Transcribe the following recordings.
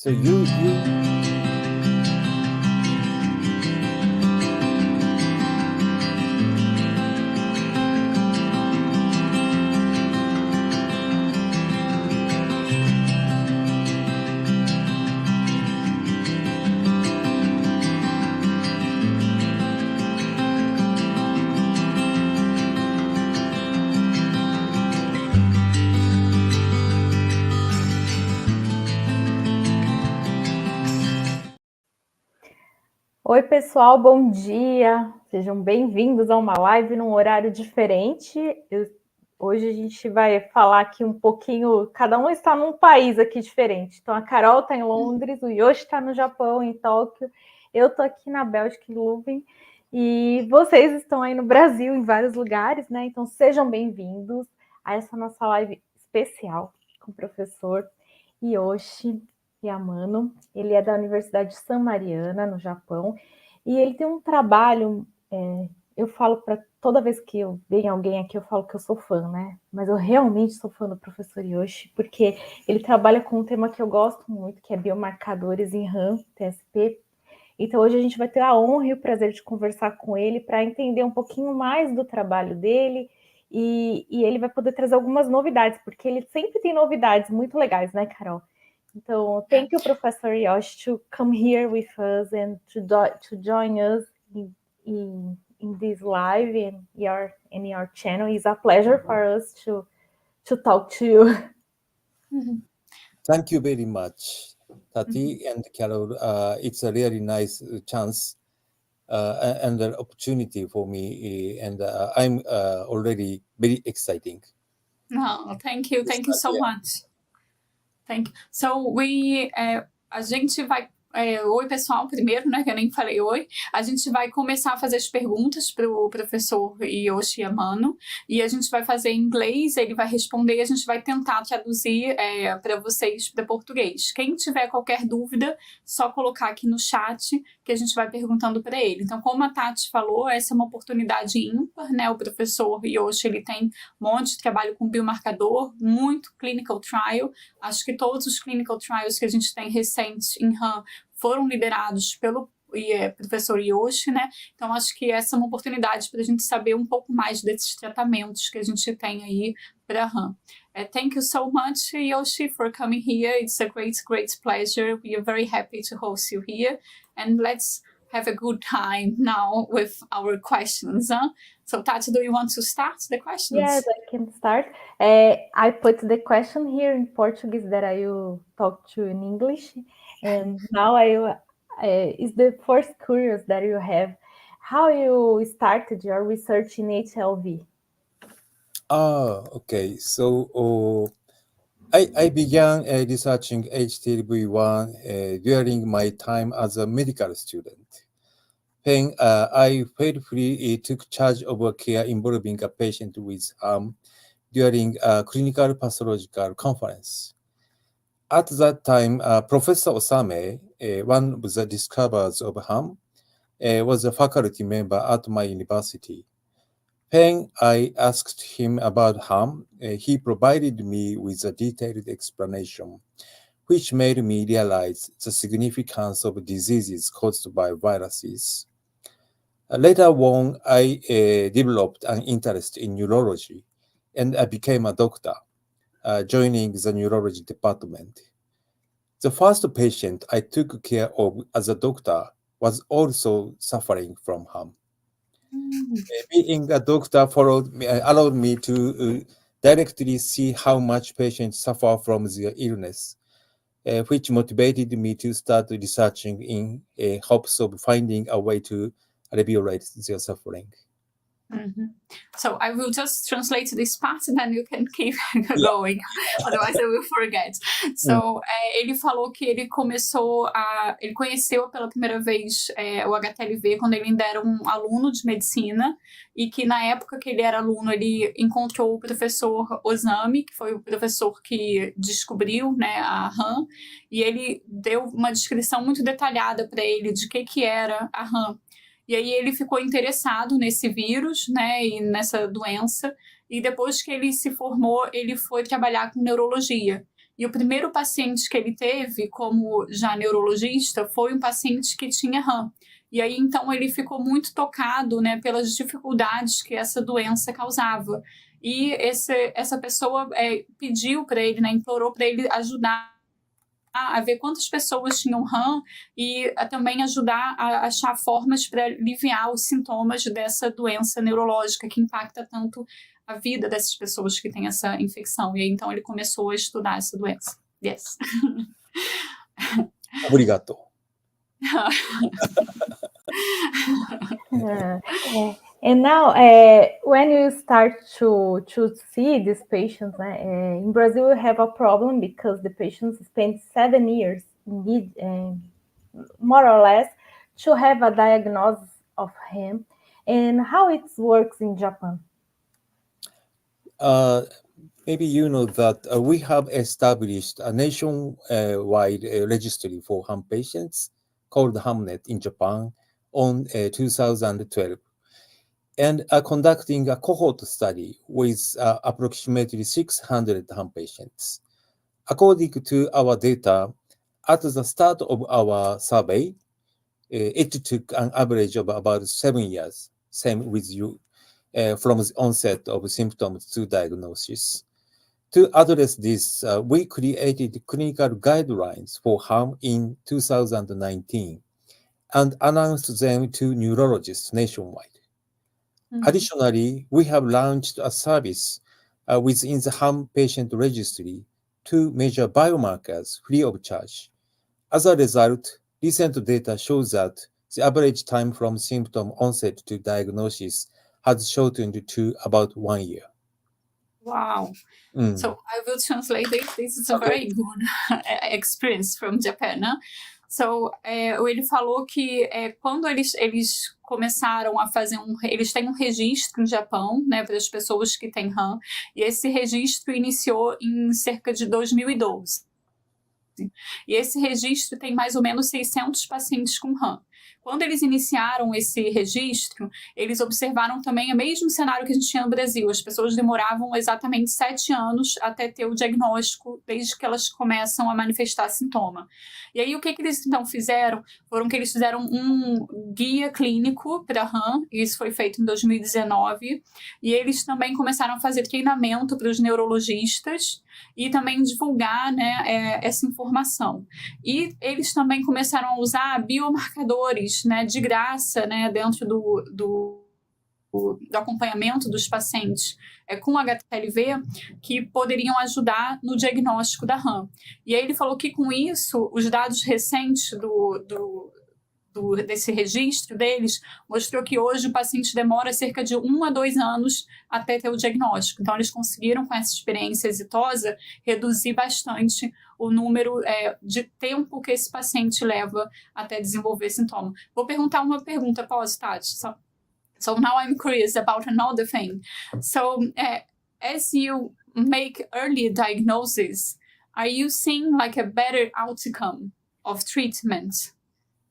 So you Oi, pessoal, bom dia. Sejam bem-vindos a uma live num horário diferente. Hoje a gente vai falar aqui um pouquinho, cada um está num país aqui diferente. Então, a Carol está em Londres, o Yoshi está no Japão, em Tóquio, eu estou aqui na Bélgica, em Leuven, e vocês estão aí no Brasil, em vários lugares, né? Então, sejam bem-vindos a essa nossa live especial com o professor Yoshi Yamano. Ele é da Universidade de San Mariana, no Japão, e ele tem um trabalho, eu falo para toda vez que eu venho alguém aqui, eu falo que eu sou fã, né? Mas eu realmente sou fã do professor Yoshi, porque ele trabalha com um tema que eu gosto muito, que é biomarcadores em RAM, TSP. Então hoje a gente vai ter a honra e o prazer de conversar com ele para entender um pouquinho mais do trabalho dele, e ele vai poder trazer algumas novidades, porque ele sempre tem novidades muito legais, né, Carol? So thank you, Professor Yoshi, to come here with us and to join us in this live in your channel. It's a pleasure for us to talk to you. Thank you very much, Tati and Carol. It's a really nice chance and an opportunity for me, and I'm already very exciting. No, thank you so much. Thank you. So a gente vai... oi, pessoal, primeiro, né, que eu nem falei oi. A gente vai começar a fazer as perguntas para o professor Yoshi Yamano, e a gente vai fazer em inglês, ele vai responder e a gente vai tentar traduzir para vocês para português. Quem tiver qualquer dúvida, só colocar aqui no chat que a gente vai perguntando para ele. Então, como a Tati falou, essa é uma oportunidade ímpar, né? O professor Yoshi, ele tem um monte de trabalho com biomarcador, muito clinical trial. Acho que todos os clinical trials que a gente tem recentes em RAM foram liderados pelo professor Yoshi, né? Então, acho que essa é uma oportunidade para a gente saber um pouco mais desses tratamentos que a gente tem aí para RAM. Thank you so much, Yoshi, for coming here. It's a great pleasure. We are very happy to host you here. And let's have a good time now with our questions. So, Tati, do you want to start the questions? Yes, I can start. I put the question here in Portuguese that I will talk to in English. And now is the first curious that you have, how you started your research in HLV? Okay. So I began researching HTLV1 during my time as a medical student. When I faithfully took charge of a care involving a patient with during a clinical pathological conference. At that time, Professor Osame, one of the discoverers of HAM, was a faculty member at my university. When I asked him about HAM, he provided me with a detailed explanation, which made me realize the significance of diseases caused by viruses. Later on, I developed an interest in neurology, and I became a doctor, joining the neurology department. The first patient I took care of as a doctor was also suffering from HAM. Being a doctor allowed me to directly see how much patients suffer from their illness, which motivated me to start researching in hopes of finding a way to alleviate their suffering. So I will just translate this part and then you can keep going, otherwise I will forget. So ele falou que ele conheceu pela primeira vez o HTLV quando ele ainda era um aluno de medicina, e que na época que ele era aluno ele encontrou o professor Osame, que foi o professor que descobriu, né, a RAM, e ele deu uma descrição muito detalhada para ele de que era a RAM. E aí ele ficou interessado nesse vírus, né, e nessa doença, e depois que ele se formou, ele foi trabalhar com neurologia. E o primeiro paciente que ele teve, como já neurologista, foi um paciente que tinha RAM. E aí, então, ele ficou muito tocado, né, pelas dificuldades que essa doença causava. E essa pessoa pediu para ele, né, implorou para ele ajudar a ver quantas pessoas tinham RAM e também ajudar a achar formas para aliviar os sintomas dessa doença neurológica que impacta tanto a vida dessas pessoas que têm essa infecção. E aí, então, ele começou a estudar essa doença. Yes. Obrigado. And now, when you start to see these patients, in Brazil, we have a problem because the patients spend 7 years, more or less, to have a diagnosis of him. And how it works in Japan? Maybe you know that we have established a nationwide registry for HAM patients called HAMNet in Japan on 2012, and are conducting a cohort study with approximately 600 HAM patients. According to our data, at the start of our survey, it took an average of about 7 years, same with you, from the onset of symptoms to diagnosis. To address this, we created clinical guidelines for HAM in 2019 and announced them to neurologists nationwide. Mm-hmm. Additionally, we have launched a service within the HAM patient registry to measure biomarkers free of charge. As a result, recent data shows that the average time from symptom onset to diagnosis has shortened to about 1 year. Wow. So I will translate it. This is a very good experience from Japan, né? So, ele falou que quando eles começaram a fazer eles têm um registro no Japão, né, para as pessoas que têm RAM, e esse registro iniciou em cerca de 2012. E esse registro tem mais ou menos 600 pacientes com RAM. Quando eles iniciaram esse registro, eles observaram também o mesmo cenário que a gente tinha no Brasil. As pessoas demoravam exatamente 7 anos até ter o diagnóstico, desde que elas começam a manifestar sintoma. E aí, o que eles então fizeram? Foram que eles fizeram um guia clínico para RAM, isso foi feito em 2019, e eles também começaram a fazer treinamento para os neurologistas e também divulgar, né, essa informação. E eles também começaram a usar biomarcadores, né, de graça, né, dentro do acompanhamento dos pacientes com HTLV, que poderiam ajudar no diagnóstico da RAM. E aí ele falou que com isso, os dados recentes desse registro deles mostrou que hoje o paciente demora cerca de 1 a 2 anos até ter o diagnóstico. Então, eles conseguiram, com essa experiência exitosa, reduzir bastante o número de tempo que esse paciente leva até desenvolver sintoma. Vou perguntar uma pergunta, posso, Tati? So now I'm curious about another thing. So as you make early diagnosis, are you seeing like a better outcome of treatment?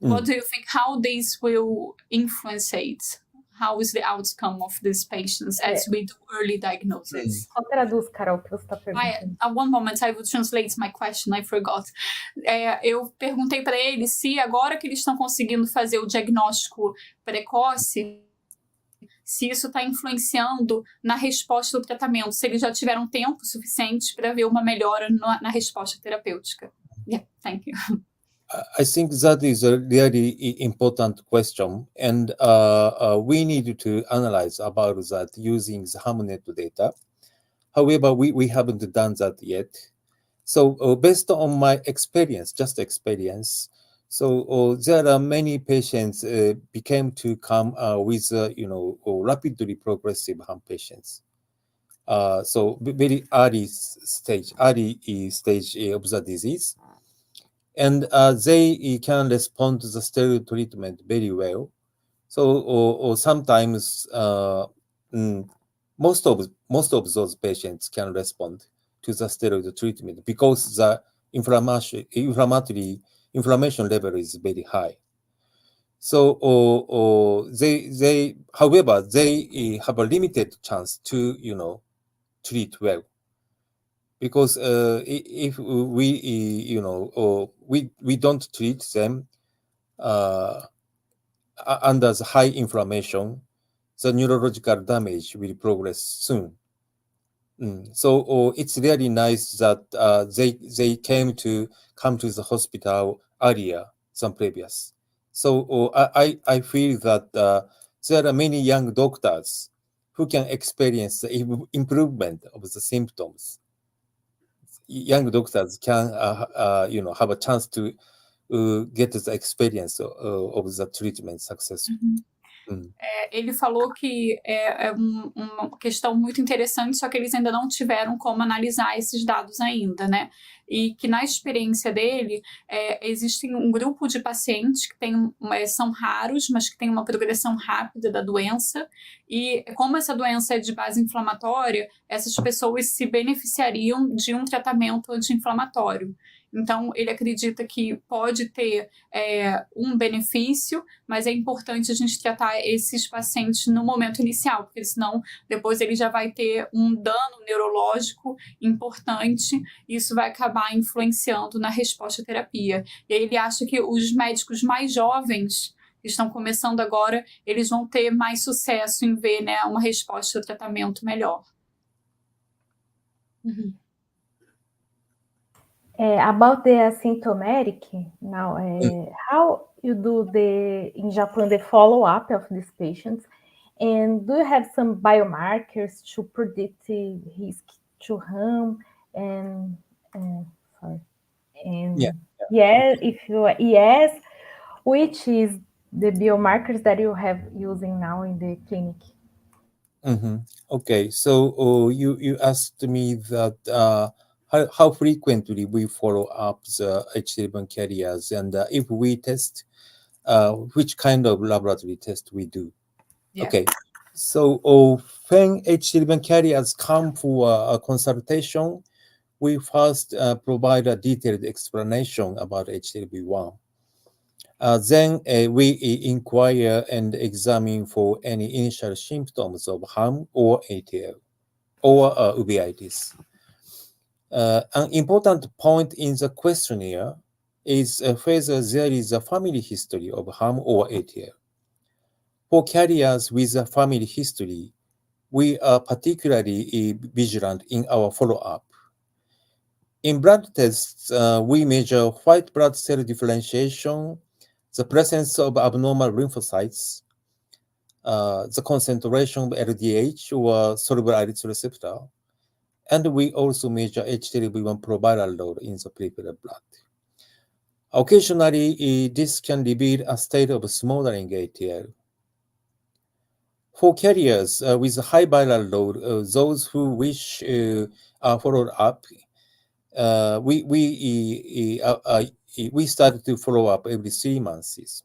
What do you think? How this will influence it? How is the outcome of these patients as we do early diagnosis? Só traduz, Carol, o que você está perguntando. One moment, I will translate my question, I forgot. Eu perguntei para eles se agora que eles estão conseguindo fazer o diagnóstico precoce, se isso está influenciando na resposta do tratamento, se eles já tiveram tempo suficiente para ver uma melhora na resposta terapêutica. Yeah, thank you. I think that is a really important question, and we need to analyze about that using the HAMNet data. However, we haven't done that yet. So based on my experience, so there are many patients became to come with rapidly progressive HAM patients. So very early stage of the disease. And they can respond to the steroid treatment very well. So, or sometimes most of those patients can respond to the steroid treatment because the inflammation level is very high. So, however, they have a limited chance to treat well, because if we, we don't treat them under the high inflammation, the neurological damage will progress soon. So it's really nice that they come to the hospital earlier than previous. So I feel that there are many young doctors who can experience the improvement of the symptoms. Young doctors can have a chance to get the experience of the treatment successful. Ele falou que é uma questão muito interessante, só que eles ainda não tiveram como analisar esses dados ainda, né? E que na experiência dele, existe um grupo de pacientes que são raros, mas que tem uma progressão rápida da doença, e como essa doença é de base inflamatória, essas pessoas se beneficiariam de um tratamento anti-inflamatório. Então, ele acredita que pode ter um benefício, mas é importante a gente tratar esses pacientes no momento inicial, porque senão depois ele já vai ter um dano neurológico importante, e isso vai acabar influenciando na resposta à terapia. E aí ele acha que os médicos mais jovens que estão começando agora, eles vão ter mais sucesso em ver, né, uma resposta ao tratamento melhor. About the asymptomatic, now, how you do in Japan the follow-up of these patients, and do you have some biomarkers to predict the risk to harm? And yes, which is the biomarkers that you have using now in the clinic? Okay, so you asked me that how frequently we follow up the H11 carriers, and if we test, which kind of laboratory test we do. Yeah. Okay, so when H11 carriers come for a consultation, we first provide a detailed explanation about HLB1. Then we inquire and examine for any initial symptoms of harm or ATL or uveitis. An important point in the questionnaire is whether there is a family history of harm or ATL. For carriers with a family history, we are particularly vigilant in our follow-up. In blood tests, we measure white blood cell differentiation, the presence of abnormal lymphocytes, the concentration of LDH or soluble iris receptor, and we also measure HTLV1 proviral load in the peripheral blood. Occasionally, this can reveal a state of smoldering ATL. For carriers with high viral load, those who wish are followed up, we start to follow up every 3 months.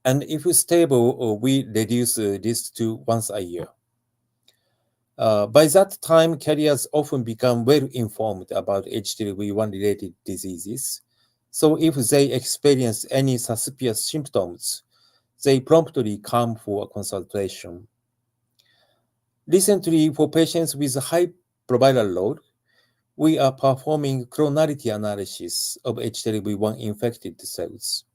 And if it's stable, we reduce this to once a year. By that time, carriers often become well informed about HTLV1 related diseases. So if they experience any suspicious symptoms, they promptly come for a consultation. Recently, for patients with high proviral load, we are performing clonality analysis of HTLV1 infected cells.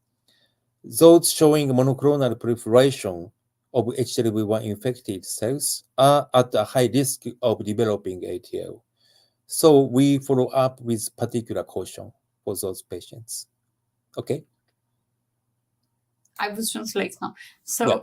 Those showing monoclonal proliferation of HTLV1 infected cells are at a high risk of developing ATL. So we follow up with particular caution for those patients. Okay? I will translate now. So,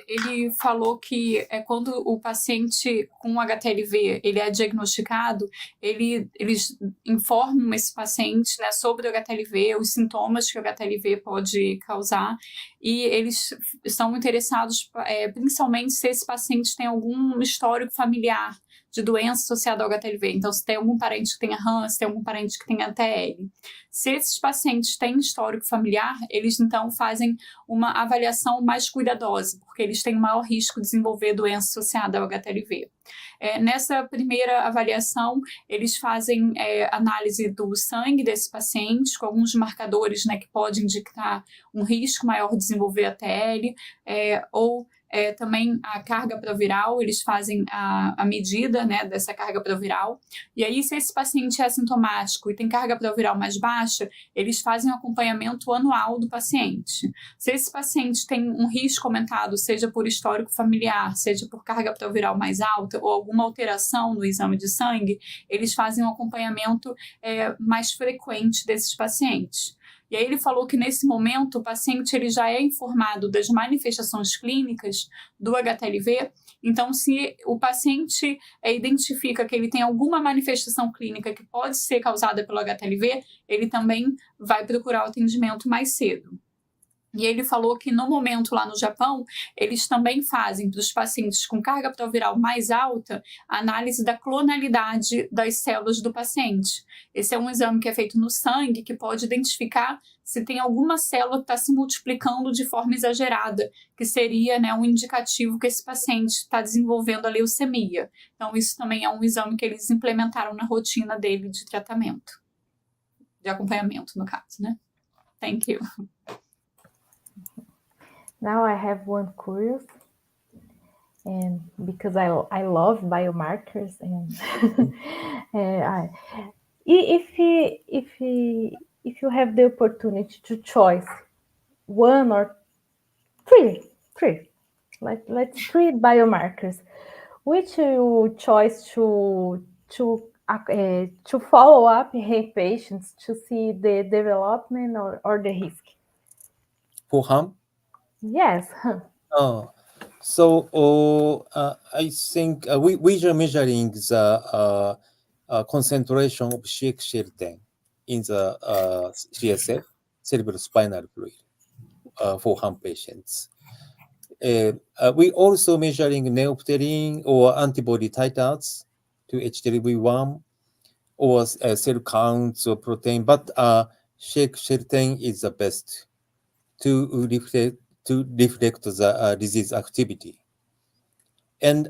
ele falou que quando o paciente com HTLV ele é diagnosticado, eles informam esse paciente, né, sobre o HTLV, os sintomas que o HTLV pode causar, e eles estão interessados principalmente se esse paciente tem algum histórico familiar de doença associada ao HTLV. Então, se tem algum parente que tenha RAM, se tem algum parente que tenha TL. Se esses pacientes têm histórico familiar, eles então fazem uma avaliação mais cuidadosa, porque eles têm maior risco de desenvolver doença associada ao HTLV. Nessa primeira avaliação, eles fazem análise do sangue desse paciente, com alguns marcadores, né, que podem indicar um risco maior de desenvolver ATL, ou também a carga proviral, eles fazem a medida, né, dessa carga proviral. E aí, se esse paciente é assintomático e tem carga proviral mais baixa, eles fazem um acompanhamento anual do paciente. Se esse paciente tem um risco aumentado, seja por histórico familiar, seja por carga proviral mais alta ou alguma alteração no exame de sangue, eles fazem um acompanhamento mais frequente desses pacientes. E aí ele falou que nesse momento o paciente ele já é informado das manifestações clínicas do HTLV. Então, se o paciente identifica que ele tem alguma manifestação clínica que pode ser causada pelo HTLV, ele também vai procurar o atendimento mais cedo. E ele falou que no momento lá no Japão, eles também fazem para os pacientes com carga proviral mais alta a análise da clonalidade das células do paciente. Esse é um exame que é feito no sangue que pode identificar se tem alguma célula que está se multiplicando de forma exagerada, que seria, né, um indicativo que esse paciente está desenvolvendo a leucemia. Então, isso também é um exame que eles implementaram na rotina dele de tratamento, de acompanhamento, no caso, né? Thank you. Now I have one curious, and because I love biomarkers, and if you have the opportunity to choose one or three, let's three biomarkers, which you choose to follow up patients to see the development or the risk? For harm? Yes. So I think we are measuring the concentration of CXCL10 in the CSF, cerebrospinal fluid, for harm patients. We also measuring neopterin or antibody titers to HTLV1 or cell counts or protein, but CXCL10 is the best to reflect the disease activity. And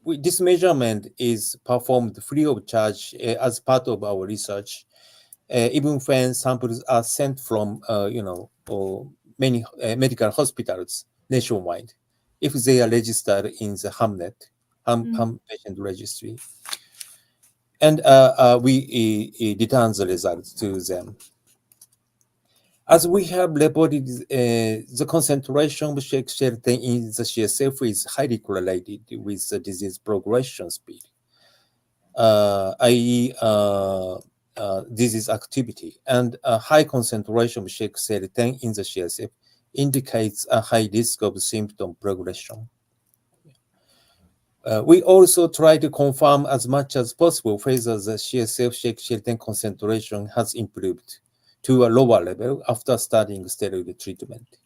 this measurement is performed free of charge as part of our research, even when samples are sent from, many medical hospitals nationwide, if they are registered in the HAM patient registry. And we return the results to them. As we have reported, the concentration of CXCL10 in the CSF is highly correlated with the disease progression speed, i.e. Disease activity, and a high concentration of CXCL10 in the CSF indicates a high risk of symptom progression. We also try to confirm as much as possible whether the CSF CXCL10 concentration has improved to a lower level after starting steroid treatment.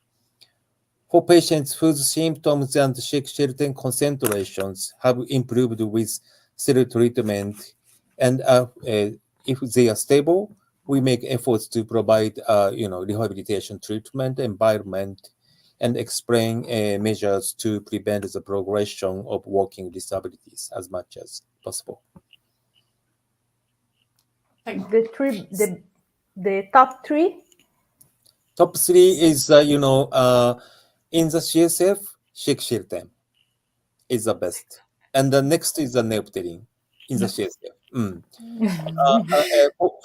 For patients whose symptoms and CXCL10 concentrations have improved with steroid treatment, and if they are stable, we make efforts to provide, rehabilitation treatment, environment, and explain measures to prevent the progression of walking disabilities as much as possible. The top three? Top three is, in the CSF, CXCL10 is the best. And the next is the neopterin in the CSF.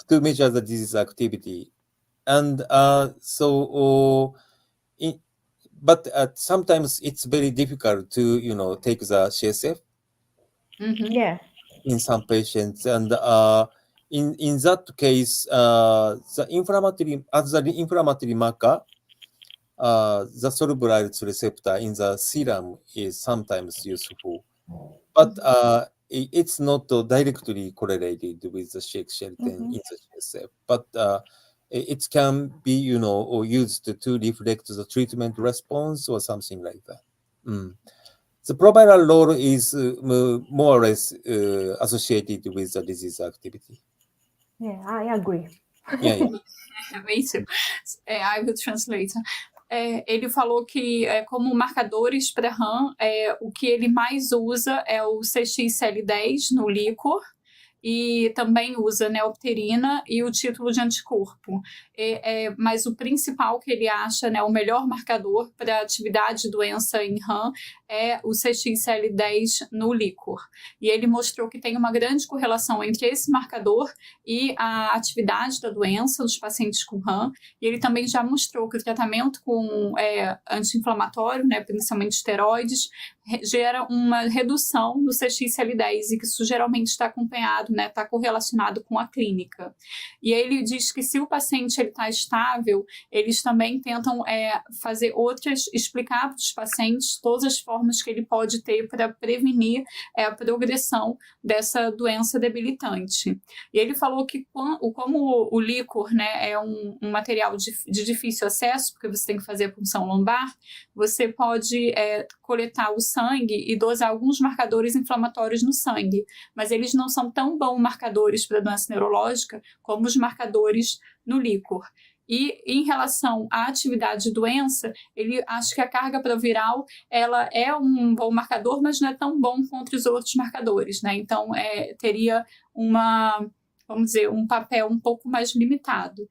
To measure the disease activity. And but sometimes it's very difficult to, take the CSF Yeah. in some patients. And in that case, the inflammatory marker, the soluble receptor in the serum is sometimes useful, but it's not directly correlated with the CXCL10 in the CSF. But it can be, or used to reflect the treatment response or something like that. The Proviral role is more or less associated with the disease activity. Yeah, I agree. Yeah. Me too. I will translate. Ele falou que, como marcadores para RAM, o que ele mais usa é o CXCL10 no líquor e também usa neopterina e o título de anticorpo. Mas o principal que ele acha, né, o melhor marcador para atividade de doença em RAM é o CXCL10 no líquor. E ele mostrou que tem uma grande correlação entre esse marcador e a atividade da doença nos pacientes com RAM. E ele também já mostrou que o tratamento com anti-inflamatório, né, principalmente esteroides, gera uma redução do CXCL10 e que isso geralmente está acompanhado, né, está correlacionado com a clínica. E ele diz que se o paciente está estável, eles também tentam explicar para os pacientes todas as formas que ele pode ter para prevenir a progressão dessa doença debilitante. E ele falou que como o líquor, né, é um material de difícil acesso, porque você tem que fazer a punção lombar, você pode coletar o sangue e dosar alguns marcadores inflamatórios no sangue, mas eles não são tão bons marcadores para a doença neurológica como os marcadores no líquor. E em relação à atividade de doença, ele acha que a carga proviral ela é um bom marcador, mas não é tão bom contra os outros marcadores, né? Então, teria um papel um pouco mais limitado.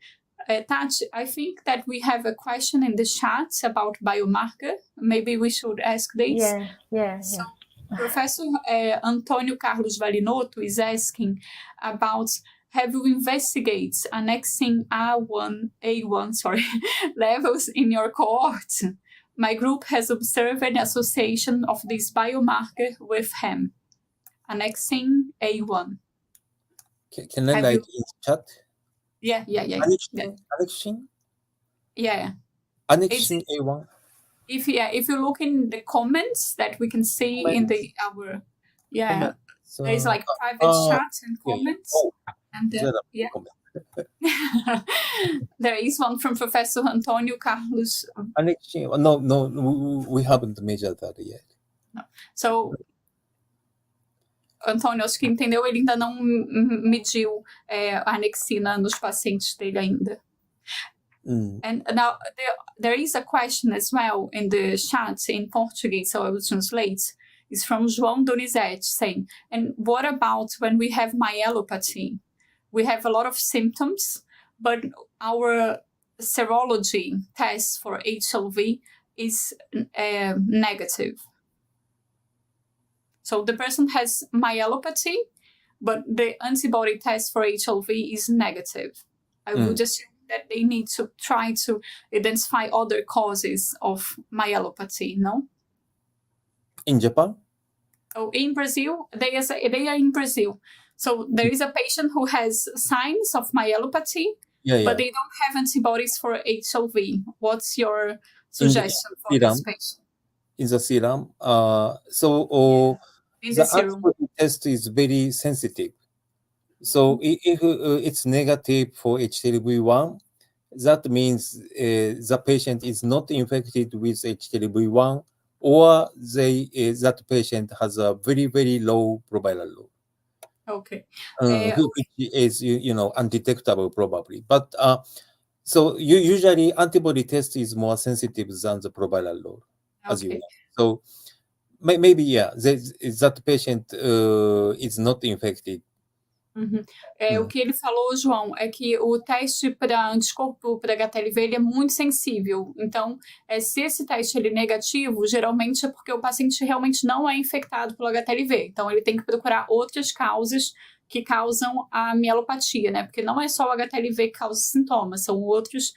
Tati, I think that we have a question in the chat about biomarker. Maybe we should ask this. Yeah. Professor Antônio Carlos Valinotto is asking about, have you investigated annexing A1 levels in your cohort? My group has observed an association of this biomarker with HEM. Annexing A1. Can I write in chat? Yeah. Annexing? Yeah. Annexing A1? If you look in the comments that we can see in our so, there's like private chats and comments. There is one from Professor Antônio Carlos. Annexing? No, we haven't measured that yet. No. So, Antônio, acho que entendeu, ele ainda não mediu a anexina nos pacientes dele ainda. And now there is a question as well in the chat in Portuguese, so I will translate. It's from João Donizete saying, and what about when we have myelopathy? We have a lot of symptoms, but our serology test for HLV is negative. So the person has myelopathy, but the antibody test for HLV is negative. I would assume that they need to try to identify other causes of myelopathy, no? In Japan? Oh, in Brazil, they are in Brazil. So there is a patient who has signs of myelopathy, but they don't have antibodies for HLV. What's your suggestion for this patient? In the serum? The antibody test is very sensitive. So if it's negative for HTLV1, that means the patient is not infected with HTLV1, or that patient has a very, very low proviral load. Okay. Which is, undetectable probably. But so usually antibody test is more sensitive than the proviral load, as you know. So maybe, that patient is not infected. O que ele falou, João, é que o teste para anticorpo para HTLV ele é muito sensível. Então, se esse teste ele é negativo, geralmente é porque o paciente realmente não é infectado pelo HTLV. Então, ele tem que procurar outras causas que causam a mielopatia, né? Porque não é só o HTLV que causa sintomas, são outras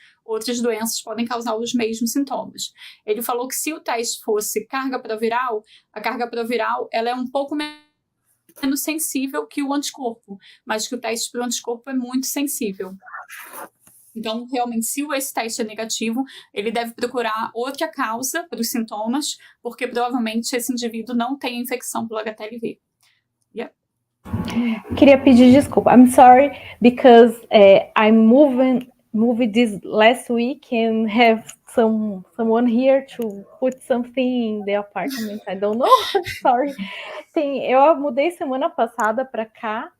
doenças que podem causar os mesmos sintomas. Ele falou que se o teste fosse carga proviral, a carga proviral ela é um pouco menos sensível que o anticorpo, mas que o teste para o anticorpo é muito sensível. Então, realmente, se esse teste é negativo, ele deve procurar outra causa para os sintomas, porque provavelmente esse indivíduo não tem infecção pelo HTLV. Queria pedir desculpa. I'm sorry, because I moved this last week and have someone here to put something in the apartment. I don't know. Sorry. Sim, eu mudei semana passada para cá,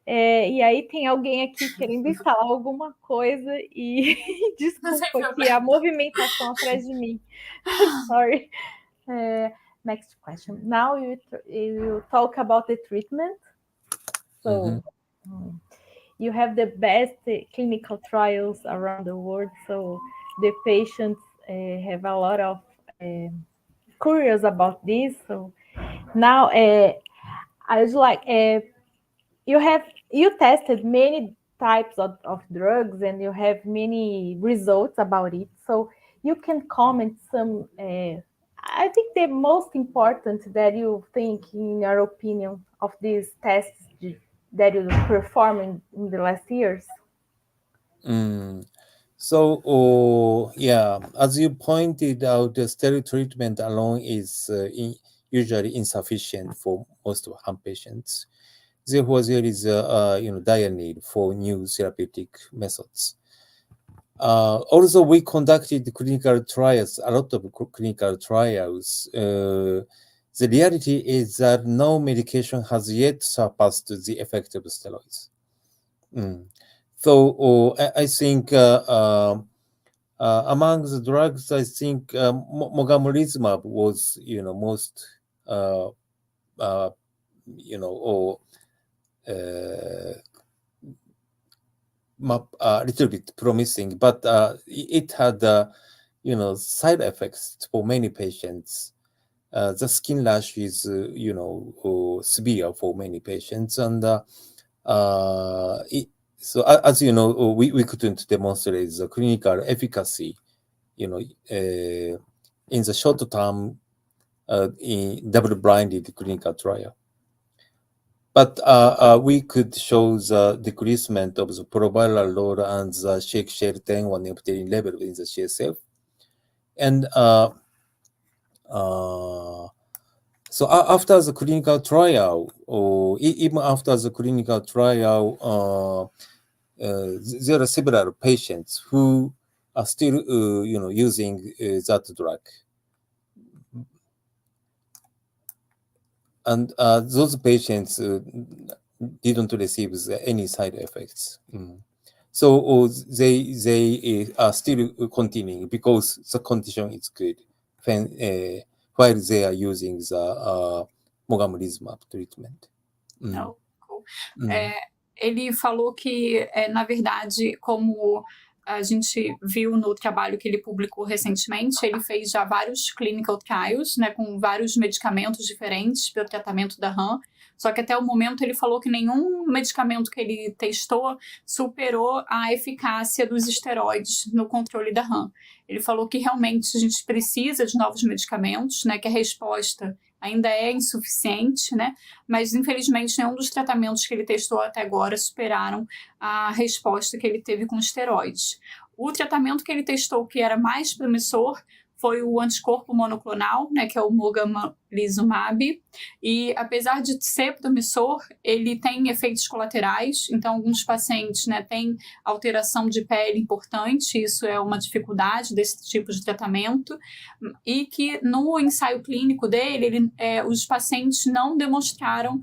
e aí tem alguém aqui querendo instalar alguma coisa e desculpa aqui a movimentação atrás de mim. Sorry. Next question. Now you talk about the treatment. So You have the best clinical trials around the world, so the patients have a lot of curious about this. So now I was like, you tested many types of drugs and you have many results about it. So you can comment some. I think the most important that you think, in your opinion, of these tests that you performed in the last years. So, yeah, as you pointed out, the steroid treatment alone is usually insufficient for most of HAM patients. Therefore, there is a dire need for new therapeutic methods. Also, we conducted clinical trials, a lot of clinical trials. The reality is that no medication has yet surpassed the effect of steroids. So I think among the drugs, I think mogamulizumab was, most, a little bit promising, but it had, side effects for many patients. The skin rash is, severe for many patients, and as you know, we couldn't demonstrate the clinical efficacy, in the short term in double-blinded clinical trial. But we could show the decreasement of the proviral load and the shake-share-10 or neptune level in the CSF. And so after the clinical trial, or even after the clinical trial, there are several patients who are still, using that drug. And those patients didn't receive any side effects. So they are still continuing because the condition is good while they are using the mogamulizumab treatment. Oh, cool. Ele falou que, na verdade, como a gente viu no trabalho que ele publicou recentemente, ele fez já vários clinical trials, né, com vários medicamentos diferentes para o tratamento da RAM. Só que até o momento ele falou que nenhum medicamento que ele testou superou a eficácia dos esteroides no controle da RAM. Ele falou que realmente a gente precisa de novos medicamentos, né, que a resposta ainda é insuficiente, né? Mas infelizmente nenhum dos tratamentos que ele testou até agora superaram a resposta que ele teve com esteroides. O tratamento que ele testou que era mais promissor foi o anticorpo monoclonal, né, que é o mogamulizumab, e apesar de ser promissor, ele tem efeitos colaterais, então alguns pacientes, né, têm alteração de pele importante, isso é uma dificuldade desse tipo de tratamento, e que no ensaio clínico dele, os pacientes não demonstraram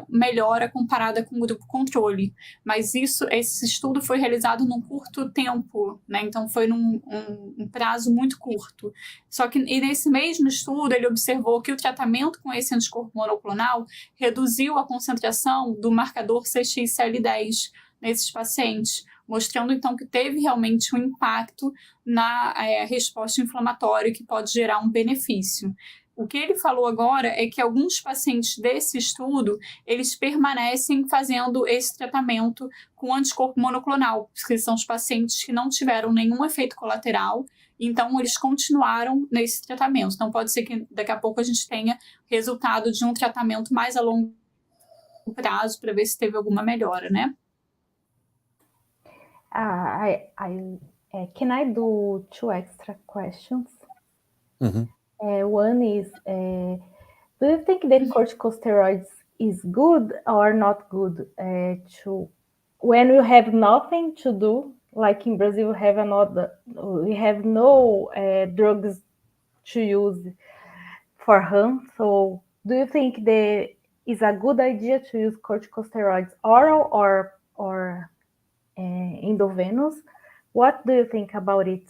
melhora comparada com o grupo controle, mas esse estudo foi realizado num curto tempo, né, então foi num prazo muito curto. Só que nesse mesmo estudo ele observou que o tratamento com esse anticorpo monoclonal reduziu a concentração do marcador CXCL10 nesses pacientes, mostrando então que teve realmente um impacto na resposta inflamatória que pode gerar um benefício. O que ele falou agora é que alguns pacientes desse estudo, eles permanecem fazendo esse tratamento com anticorpo monoclonal, porque são os pacientes que não tiveram nenhum efeito colateral, então eles continuaram nesse tratamento. Então pode ser que daqui a pouco a gente tenha resultado de um tratamento mais a longo prazo para ver se teve alguma melhora, né? Can I do two extra questions? One is, do you think that corticosteroids is good or not good when you have nothing to do? Like in Brazil, we have no drugs to use for HAM. So, do you think that is a good idea to use corticosteroids oral or endovenous? What do you think about it?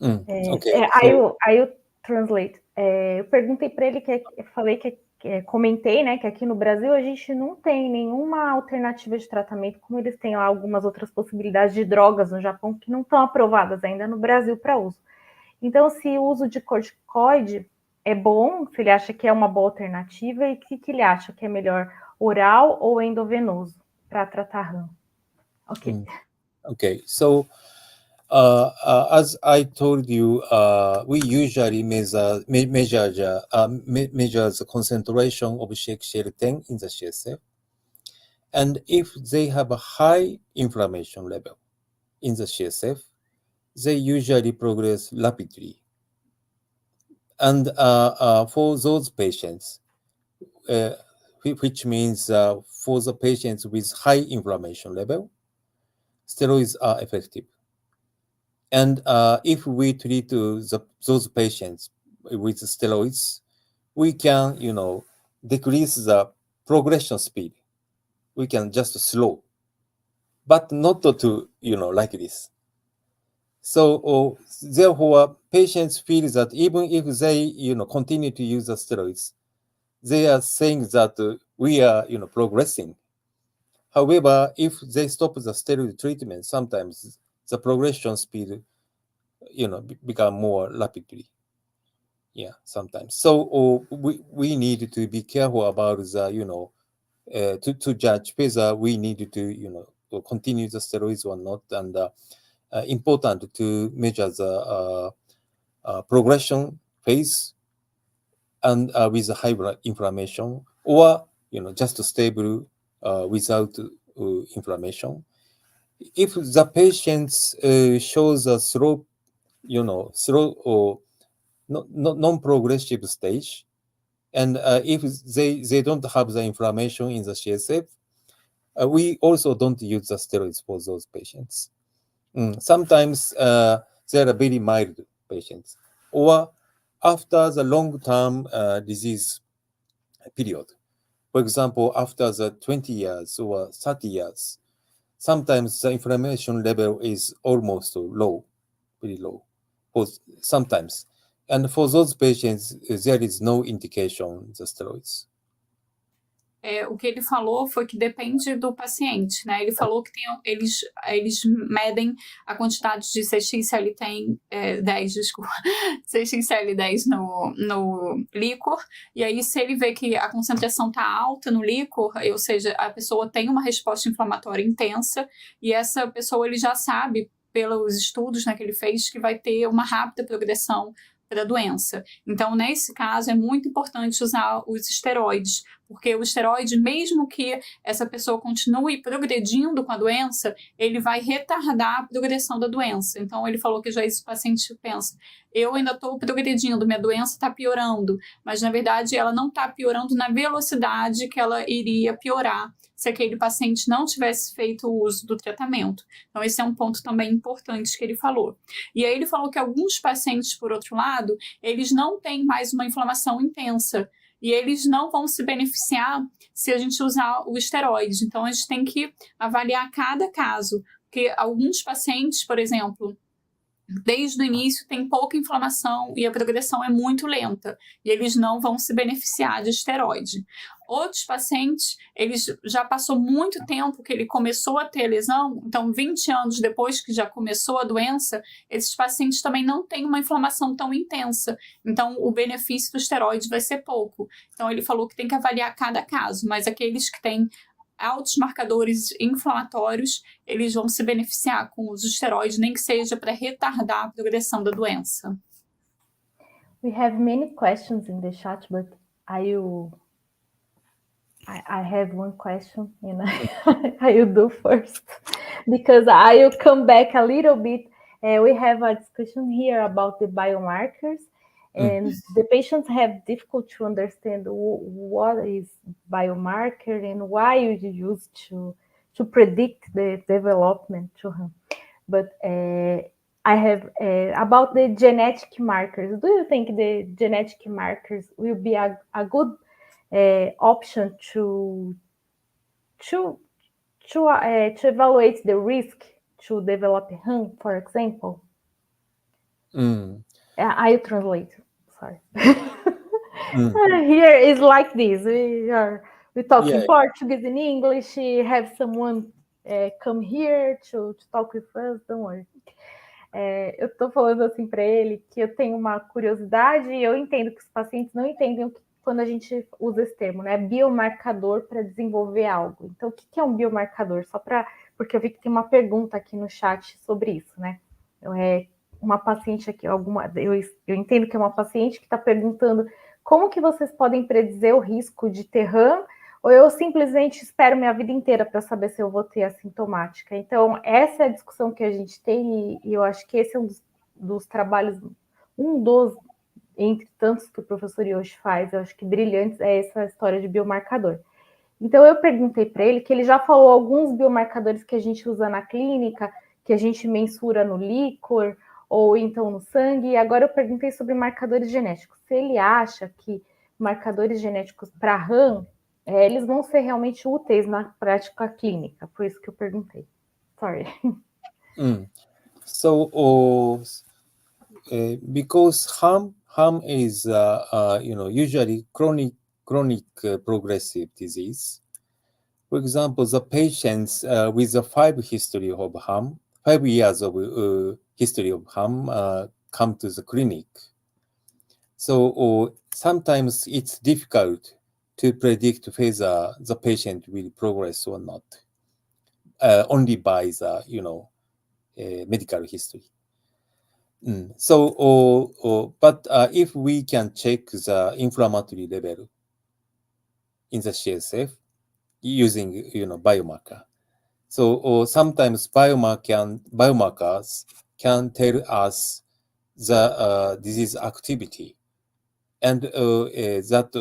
Okay. I will translate. Eu perguntei para ele falei que comentei, né, que aqui no Brasil a gente não tem nenhuma alternativa de tratamento, como eles têm lá algumas outras possibilidades de drogas no Japão que não estão aprovadas ainda no Brasil para uso. Então, se o uso de corticoide é bom, se ele acha que é uma boa alternativa, e o que ele acha que é melhor, oral ou endovenoso, para tratar RAM? Ok. Okay, so as I told you, we usually measure the concentration of CXCL10 in the CSF. And if they have a high inflammation level in the CSF, they usually progress rapidly. And for those patients, which means for the patients with high inflammation level, steroids are effective. And if we treat those patients with steroids, we can, decrease the progression speed. We can just slow, but not to, like this. So therefore, patients feel that even if they, continue to use the steroids, they are saying that we are, progressing. However, if they stop the steroid treatment, sometimes the progression speed, become more rapidly. Yeah, sometimes. So we need to be careful about the, to judge whether we need to, continue the steroids or not, and important to measure the progression phase and with high inflammation, or just stable without inflammation. If the patient shows a slow, slow or non-progressive stage, and if they don't have the inflammation in the CSF, we also don't use the steroids for those patients. Sometimes they are very mild patients, or after the long-term disease period. For example, after the 20 years or 30 years, sometimes the inflammation level is almost low, very low, sometimes. And for those patients, there is no indication the steroids. O que ele falou foi que depende do paciente, né? Ele falou que eles medem a quantidade de CXCL10, desculpa, CXCL10 no líquor, e aí se ele vê que a concentração está alta no líquor, ou seja, a pessoa tem uma resposta inflamatória intensa, e essa pessoa ele já sabe, pelos estudos, né, que ele fez, que vai ter uma rápida progressão para a doença. Então, nesse caso, é muito importante usar os esteroides, porque o esteroide, mesmo que essa pessoa continue progredindo com a doença, ele vai retardar a progressão da doença. Então, ele falou que já esse paciente pensa, eu ainda estou progredindo, minha doença está piorando, mas, na verdade, ela não está piorando na velocidade que ela iria piorar se aquele paciente não tivesse feito o uso do tratamento. Então, esse é um ponto também importante que ele falou. E aí ele falou que alguns pacientes, por outro lado, eles não têm mais uma inflamação intensa, e eles não vão se beneficiar se a gente usar o esteroide. Então, a gente tem que avaliar cada caso, porque alguns pacientes, por exemplo, desde o início tem pouca inflamação e a progressão é muito lenta, e eles não vão se beneficiar de esteroide. Outros pacientes, eles já passou muito tempo que ele começou a ter lesão, então 20 anos depois que já começou a doença, esses pacientes também não têm uma inflamação tão intensa, então o benefício do esteroide vai ser pouco. Então ele falou que tem que avaliar cada caso, mas aqueles que têm altos marcadores inflamatórios, eles vão se beneficiar com os esteroides, nem que seja para retardar a progressão da doença. We have many questions in the chat, but I have one question, and I will do first, because I will come back a little bit. We have a discussion here about the biomarkers, and the patients have difficulty to understand what is biomarker and why you use to predict the development to him. But I have about the genetic markers. Do you think the genetic markers will be a good option to evaluate the risk to develop HAM, for example? I translate. Sorry. Here is like this. We talk in Yeah. Portuguese, in English. Have someone come here to talk with us. Don't worry. Eu estou falando assim para ele que eu tenho uma curiosidade e eu entendo que os pacientes não entendem quando a gente usa esse termo, né? Biomarcador para desenvolver algo. Então, o que é um biomarcador? Porque eu vi que tem uma pergunta aqui no chat sobre isso, né? Uma paciente aqui, eu entendo que é uma paciente que está perguntando como que vocês podem predizer o risco de ter RAM, ou eu simplesmente espero minha vida inteira para saber se eu vou ter assintomática. Então, essa é a discussão que a gente tem, e eu acho que esse é um dos trabalhos, entre tantos que o professor Yoshi faz, eu acho que brilhantes, é essa história de biomarcador. Então, eu perguntei para ele que ele já falou alguns biomarcadores que a gente usa na clínica, que a gente mensura no líquor, ou então no sangue, e agora eu perguntei sobre marcadores genéticos. Se ele acha que marcadores genéticos para RAM, eles vão ser realmente úteis na prática clínica, por isso que eu perguntei. Sorry. So, because harm is usually chronic progressive disease. For example, the patients with a 5 years of history of harm come to the clinic. So sometimes it's difficult to predict whether the patient will progress or not, only by the medical history. But if we can check the inflammatory level in the CSF using biomarker, so sometimes biomarkers can tell us the disease activity, and that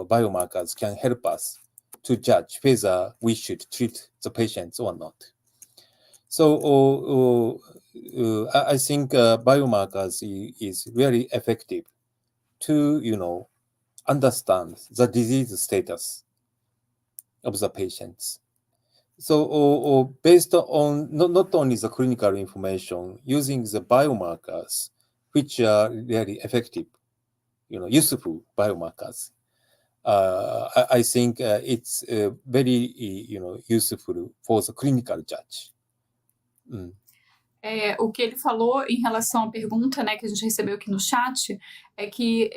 biomarkers can help us to judge whether we should treat the patients or not. So I think biomarkers is very effective to understand the disease status of the patients. So based on not only the clinical information, using the biomarkers, which are very effective, useful biomarkers, I think it's very useful for the clinical judge. O que ele falou em relação à pergunta, né, que a gente recebeu aqui no chat, é que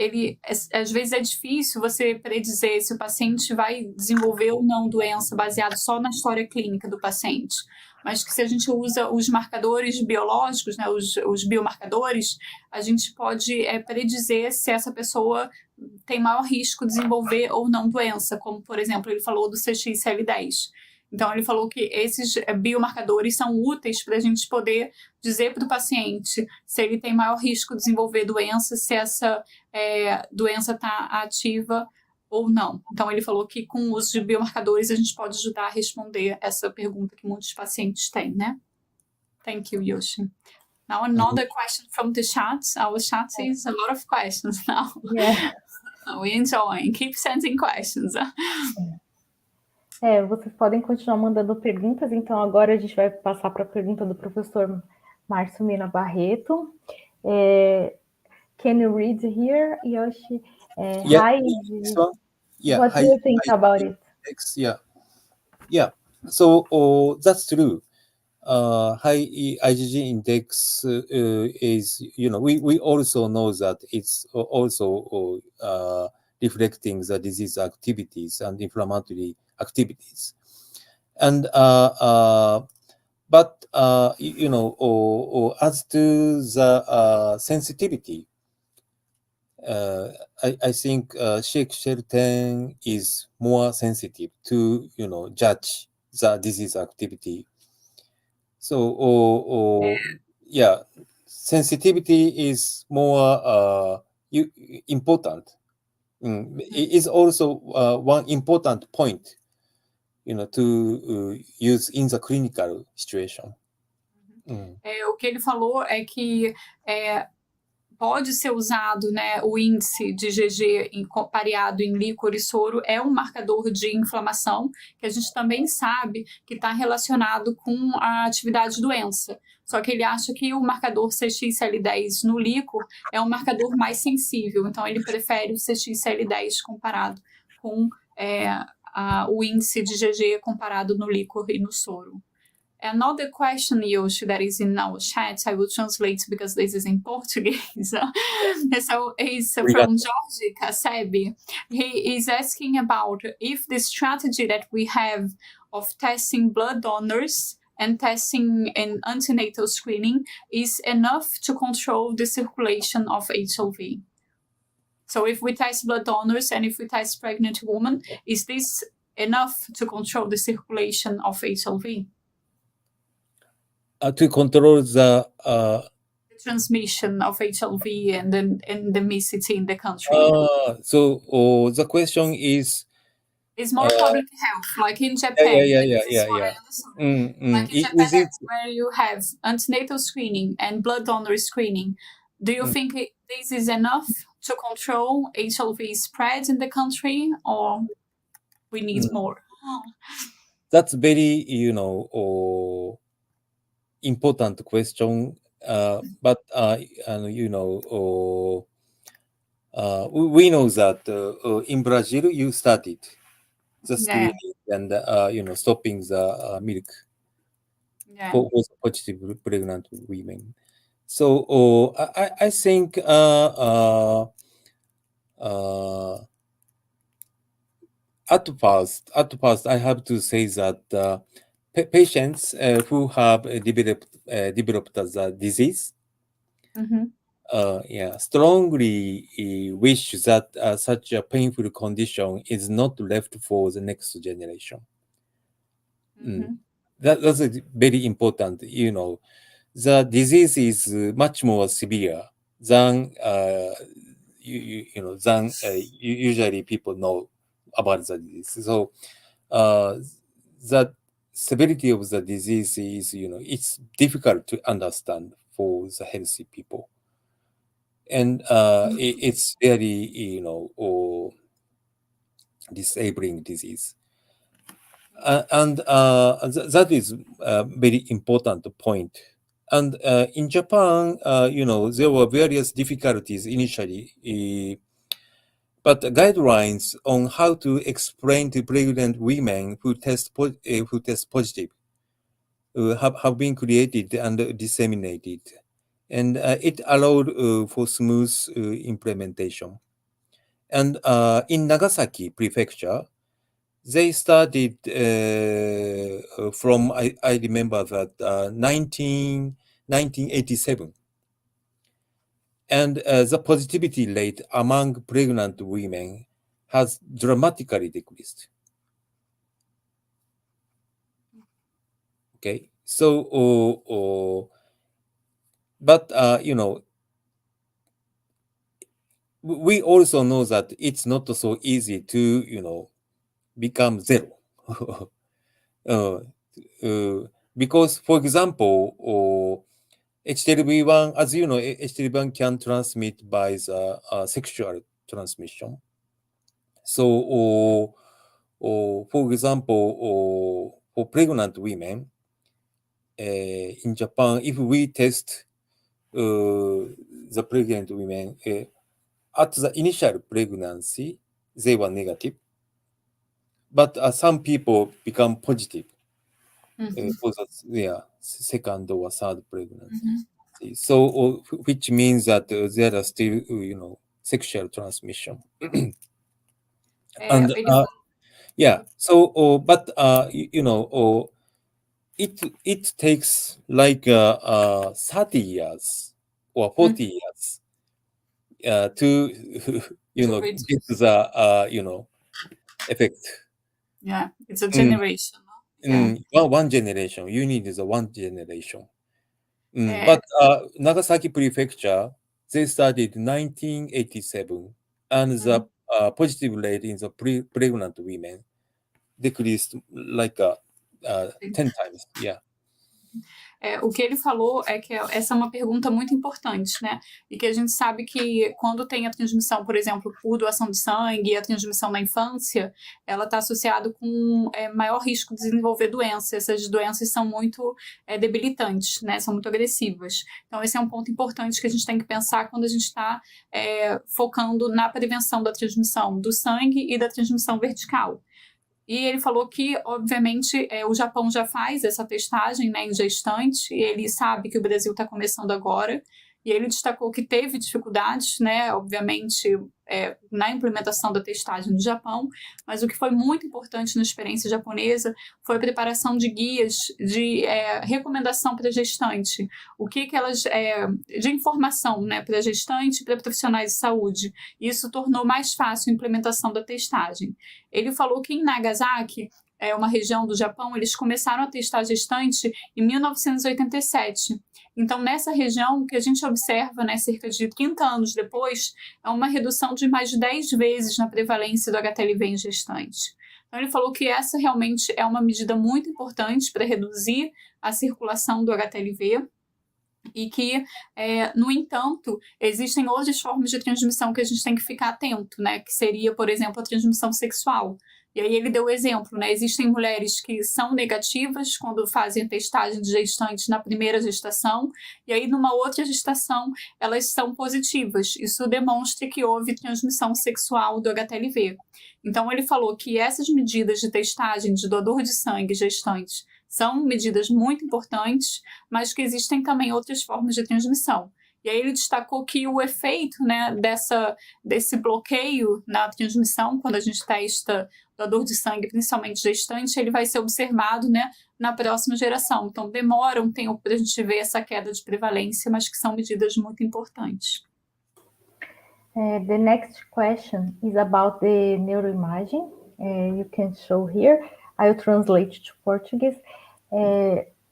às vezes é difícil você predizer se o paciente vai desenvolver ou não doença baseado só na história clínica do paciente, mas que se a gente usa os marcadores biológicos, né, os biomarcadores, a gente pode predizer se essa pessoa tem maior risco de desenvolver ou não doença, como, por exemplo, ele falou do CXCL10. Então, ele falou que esses biomarcadores são úteis para a gente poder dizer para o paciente se ele tem maior risco de desenvolver doença, se essa doença está ativa ou não. Então, ele falou que com o uso de biomarcadores a gente pode ajudar a responder essa pergunta que muitos pacientes têm, né? Thank you, Yoshi. Now, another question from the chat. Our chat is a lot of questions now. Yeah. We enjoy. Keep sending questions. Vocês podem continuar mandando perguntas, então agora a gente vai passar para a pergunta do professor Márcio Mina Barreto. Can you read here, Yoshi? Hi. This one? Yeah. What do you think about it? Yeah. So that's true. High IgG index is, we also know that it's also reflecting the disease activities and inflammatory activities. And but as to the sensitivity, I think CXCL10 is more sensitive to judge the disease activity. So sensitivity is more important. It is also one important point, to use in the clinical situation. O que ele falou é que pode ser usado, né, o índice de GG pareado em líquor e soro é um marcador de inflamação, que a gente também sabe que está relacionado com a atividade doença. Só que ele acha que o marcador CXCL10 no líquor é um marcador mais sensível, então ele prefere o CXCL10 comparado com o índice de GG comparado no líquor e no soro. Another question, Yoshi, that is in our chat, I will translate because this is in Portuguese. So it's from Jorge Kasebi. He is asking about if the strategy that we have of testing blood donors and testing and antenatal screening is enough to control the circulation of HLV. So if we test blood donors and if we test pregnant women, is this enough to control the circulation of HLV? To control the transmission of HLV and endemicity in the country. So the question is more public health, like in Japan. Yeah. Like in Japan, where you have antenatal screening and blood donor screening. Do you think this is enough to control HLV spread in the country, or we need more? That's very, important question. But we know that in Brazil you started the screening and stopping the milk for positive pregnant women. So I think at first I have to say that patients who have developed the disease strongly wish that such a painful condition is not left for the next generation. That's very important. The disease is much more severe than usually people know about the disease. So the severity of the disease is, it's difficult to understand for the healthy people. And it's very, disabling disease. And that is a very important point. And in Japan, there were various difficulties initially, but guidelines on how to explain to pregnant women who test positive have been created and disseminated, and it allowed for smooth implementation. And in Nagasaki Prefecture, they started from I remember that 1987, and the positivity rate among pregnant women has dramatically decreased. Okay, so but we also know that it's not so easy to become zero. Because, for example, HTLV1, as you know, HTLV1 can transmit by the sexual transmission. So, for example, for pregnant women in Japan, if we test the pregnant women at the initial pregnancy, they were negative. But some people become positive for the second or third pregnancy. So, which means that there are still, sexual transmission. And so, but it takes like 30 years or 40 years to get the effect. Yeah, it's a generation. One generation. You need the one generation. But Nagasaki Prefecture, they started 1987, and the positive rate in the pregnant women decreased like 10 times. Yeah. o que ele falou é que essa é uma pergunta muito importante, né? E que a gente sabe que quando tem a transmissão, por exemplo, por doação de sangue, a transmissão na infância, ela está associada com maior risco de desenvolver doença. Essas doenças são muito debilitantes, né? São muito agressivas. Então, esse é um ponto importante que a gente tem que pensar quando a gente está focando na prevenção da transmissão do sangue e da transmissão vertical. E ele falou que, obviamente, o Japão já faz essa testagem, né, em gestante, e ele sabe que o Brasil está começando agora, e ele destacou que teve dificuldades, né, obviamente, na implementação da testagem no Japão, mas o que foi muito importante na experiência japonesa foi a preparação de guias de recomendação para gestante, o que elas, de informação, né, para gestante e para profissionais de saúde. Isso tornou mais fácil a implementação da testagem. Ele falou que em Nagasaki, uma região do Japão, eles começaram a testar gestante em 1987. Então, nessa região, o que a gente observa, né, cerca de 30 anos depois, é uma redução de mais de 10 vezes na prevalência do HTLV em gestante. Então, ele falou que essa realmente é uma medida muito importante para reduzir a circulação do HTLV, e que, no entanto, existem outras formas de transmissão que a gente tem que ficar atento, né? Que seria, por exemplo, a transmissão sexual. E aí ele deu o exemplo, né? Existem mulheres que são negativas quando fazem a testagem de gestante na primeira gestação, e aí numa outra gestação elas são positivas. Isso demonstra que houve transmissão sexual do HTLV. Então ele falou que essas medidas de testagem de doador de sangue gestante são medidas muito importantes, mas que existem também outras formas de transmissão. E aí ele destacou que o efeito, né, desse bloqueio na transmissão, quando a gente testa doador de sangue, principalmente gestante, ele vai ser observado, né, na próxima geração. Então, demora um tempo para a gente ver essa queda de prevalência, mas que são medidas muito importantes. The next question is about the neuroimaging. You can show here. I'll translate to Portuguese.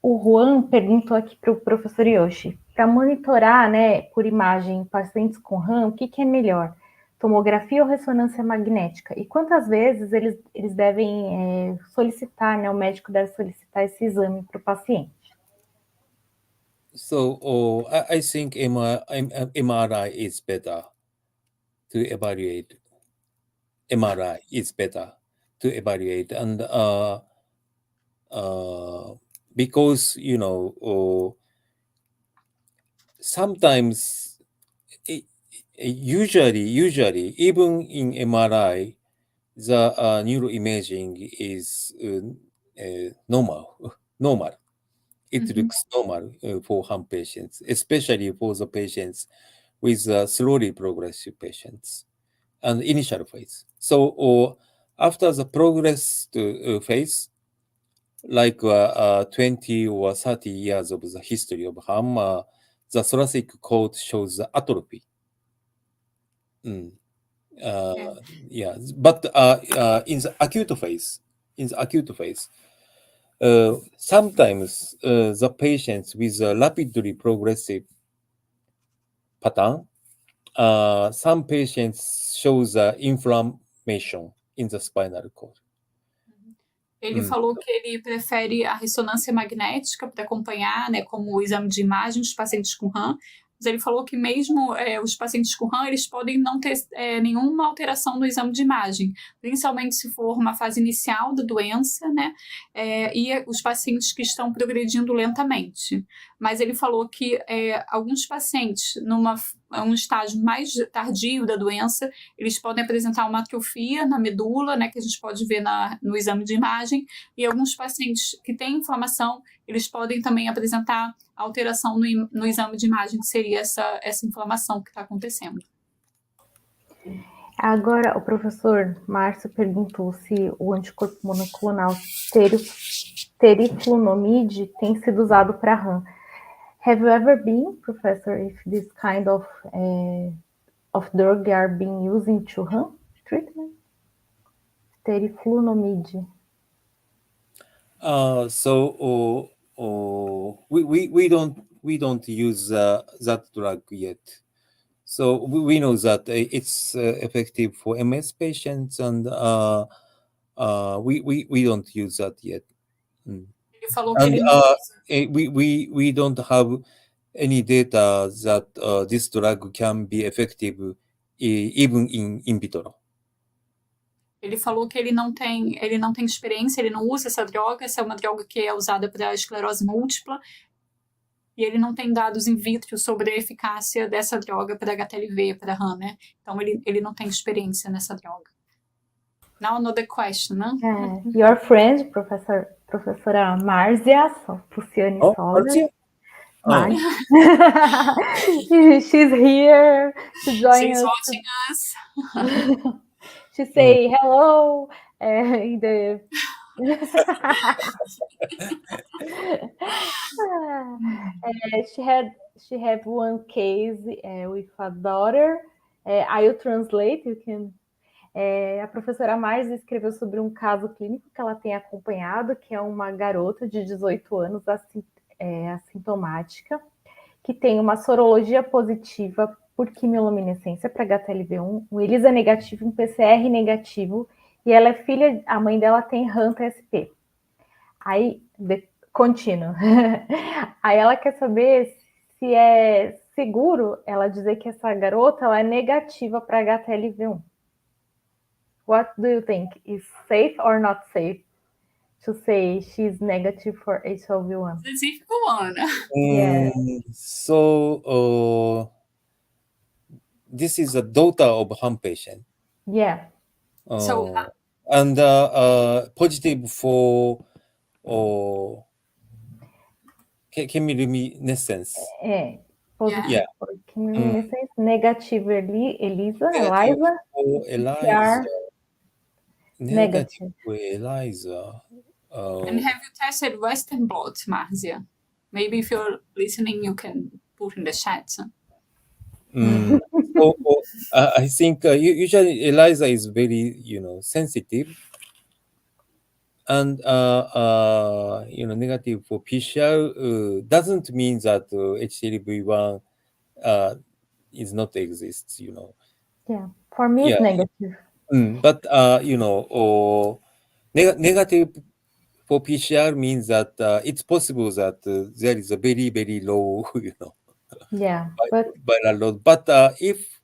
O Juan perguntou aqui para o professor Yoshi, para monitorar, né, por imagem pacientes com RAM, o que é melhor, tomografia ou ressonância magnética? E quantas vezes eles devem solicitar, né, o médico deve solicitar esse exame para o paciente? So I think MRI is better to evaluate. MRI is better to evaluate, and because sometimes usually even in MRI the neuroimaging is normal. It looks normal for HAM patients, especially for the patients with slowly progressive patients and initial phase. So after the progressed phase, like 20 or 30 years of the history of HAM, the thoracic cord shows atrophy. Yeah, but in the acute phase, sometimes the patients with a rapidly progressive pattern, some patients show the inflammation in the spinal cord. Ele falou que ele prefere a ressonância magnética para acompanhar, né, como o exame de imagem dos pacientes com RAM, mas ele falou que mesmo os pacientes com RAM, eles podem não ter nenhuma alteração no exame de imagem, principalmente se for uma fase inicial da doença, né, e os pacientes que estão progredindo lentamente. Mas ele falou que alguns pacientes, um estágio mais tardio da doença, eles podem apresentar uma atrofia na medula, né, que a gente pode ver no exame de imagem, e alguns pacientes que têm inflamação, eles podem também apresentar alteração no exame de imagem, que seria essa inflamação que está acontecendo. Agora, o professor Márcio perguntou se o anticorpo monoclonal teriflunomide tem sido usado para RAM. Have you ever been, Professor, if this kind of drug are being used into RAM treatment? Teriflunomide. So we don't use that drug yet. So we know that it's effective for MS patients, and we don't use that yet. Ele Ele falou que ele não usa. we don't have any data that this drug can be effective even in vitro. Ele falou que ele não tem experiência, ele não usa essa droga. Essa é uma droga que é usada para esclerose múltipla. E ele não tem dados in vitro sobre a eficácia dessa droga para HTLV, para RAM, né? Então, ele não tem experiência nessa droga. Now, another question, né? Your friend, professora Marzia Puciani Soller. Marzia? She's here to join She's us. watching us. She say hello in the she had one case with a daughter. I'll translate. You can. A professora Mars escreveu sobre um caso clínico que ela tem acompanhado, que é uma garota de 18 anos assintomática, que tem uma sorologia positiva por quimioluminescência para HTLV1, um ELISA negativo, um PCR negativo, e ela é filha, a mãe dela tem RAM-TSP. Aí, contínuo. Aí ela quer saber se é seguro ela dizer que essa garota ela é negativa para HTLV1. What do you think? Is safe or not safe to say she's negative for HLV1? The difficult one. Yeah. So, this is a daughter of Han patient. Yeah. So, and positive for chemiluminescence. Positive for chemiluminescence, negative ELISA, ELISA. Negative for ELISA. And have you tested Western blot, Marzia? Maybe if you're listening, you can put in the chat. I think usually ELISA is very, sensitive. And, negative for PCR doesn't mean that HTLV1 is not exists, Yeah, for me it's negative. But, negative for PCR means that it's possible that there is a very, very low, Yeah, but viral load. But if,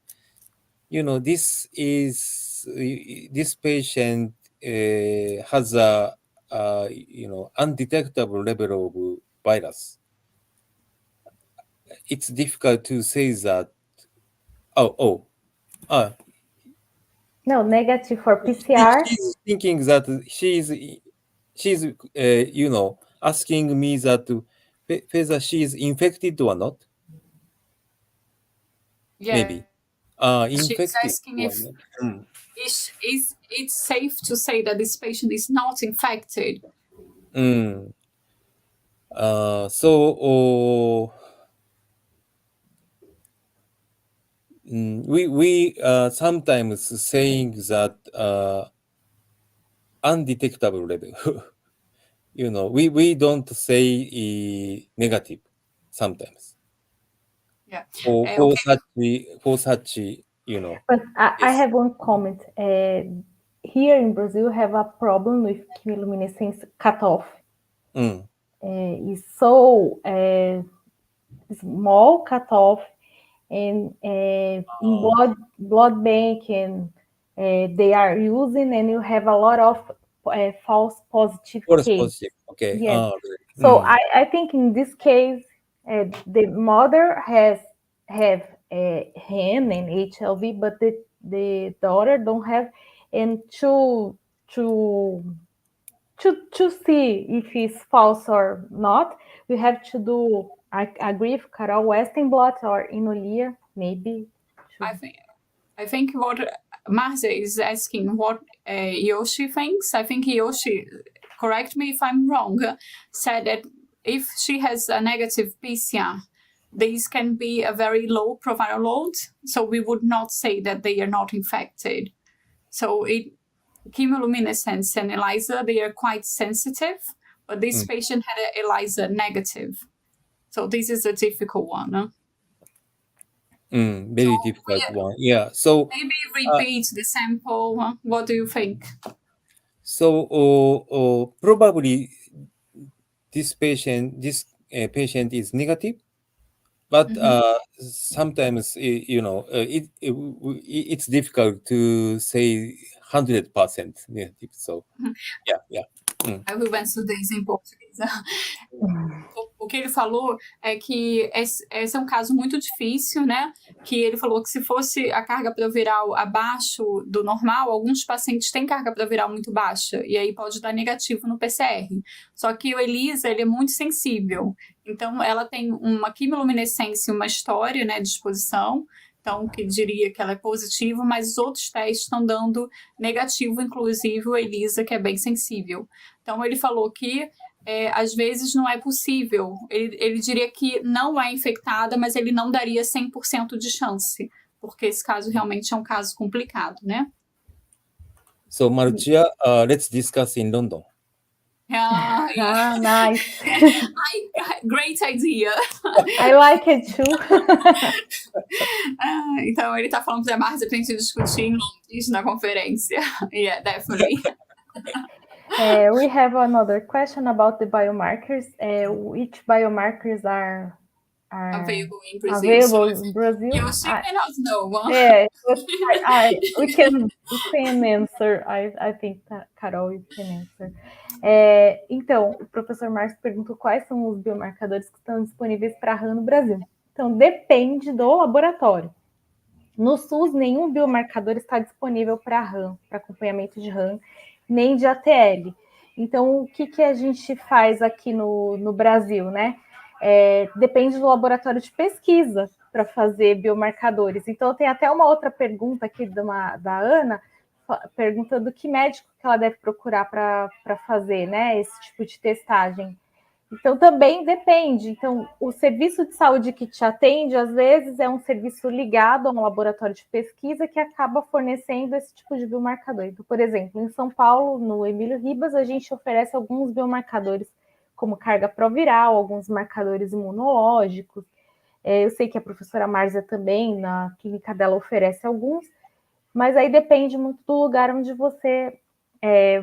this patient has a, undetectable level of virus, it's difficult to say that. No, negative for PCR. She's thinking that she's asking me that whether she is infected or not. Yeah. Maybe. Infected. She's asking if it's safe to say that this patient is not infected. We sometimes saying that undetectable level. We don't say negative sometimes. Yeah. For such, But I have one comment. Here in Brazil, have a problem with chemiluminescence cutoff. It's so small cutoff, and in blood bank, and they are using, and you have a lot of false positive cases. Okay. Yes. So I think in this case, the mother have HAM and HLV, but the daughter don't have, and to see if it's false or not, we have to do. I agree with Carol, Western blot or Inolia, maybe. I think what Marze is asking what Yoshi thinks. I think Yoshi, correct me if I'm wrong, said that if she has a negative PCR, these can be a very low proviral load, so we would not say that they are not infected. So chemiluminescence and ELISA, they are quite sensitive, but this patient had an ELISA negative. So this is a difficult one. Huh? Very difficult one. Yeah. So maybe repeat the sample. Huh? What do you think? So probably this patient is negative, but sometimes it's difficult to say 100% negative. So yeah. I will answer this em português. O que ele falou é que esse é um caso muito difícil, né? Que ele falou que se fosse a carga proviral abaixo do normal, alguns pacientes têm carga proviral muito baixa, e aí pode dar negativo no PCR. Só que o ELISA, ele é muito sensível. Então, ela tem uma quimiluminescência, uma história, né, de exposição, então, que diria que ela é positiva, mas os outros testes estão dando negativo, inclusive o ELISA, que é bem sensível. Então, ele falou que às vezes não é possível. Ele diria que não é infectada, mas ele não daria 100% de chance, porque esse caso realmente é um caso complicado, né? So, Marcia, let's discuss in London. Nice. Great idea. I like it too. Então, ele está falando para a Marcia para a gente discutir em Londres na conferência. Yeah, definitely. We have another question about the biomarkers. Which biomarkers are available in Brazil? Available in Brazil? Yoshi cannot know. Yeah, we can answer. I think that Carol you can answer. Então, o professor Marcos perguntou quais são os biomarcadores que estão disponíveis para RAM no Brasil. Então, depende do laboratório. No SUS, nenhum biomarcador está disponível para RAM, para acompanhamento de RAM, nem de ATL. Então, o que a gente faz aqui no Brasil, né? Depende do laboratório de pesquisa para fazer biomarcadores. Então, tem até uma outra pergunta aqui da Ana, perguntando que médico que ela deve procurar para fazer, né, esse tipo de testagem. Então, também depende. Então, o serviço de saúde que te atende, às vezes, é um serviço ligado a um laboratório de pesquisa que acaba fornecendo esse tipo de biomarcador. Então, por exemplo, em São Paulo, no Emílio Ribas, a gente oferece alguns biomarcadores, como carga proviral, alguns marcadores imunológicos. Eu sei que a professora Márcia também, na clínica dela, oferece alguns, mas aí depende muito do lugar onde você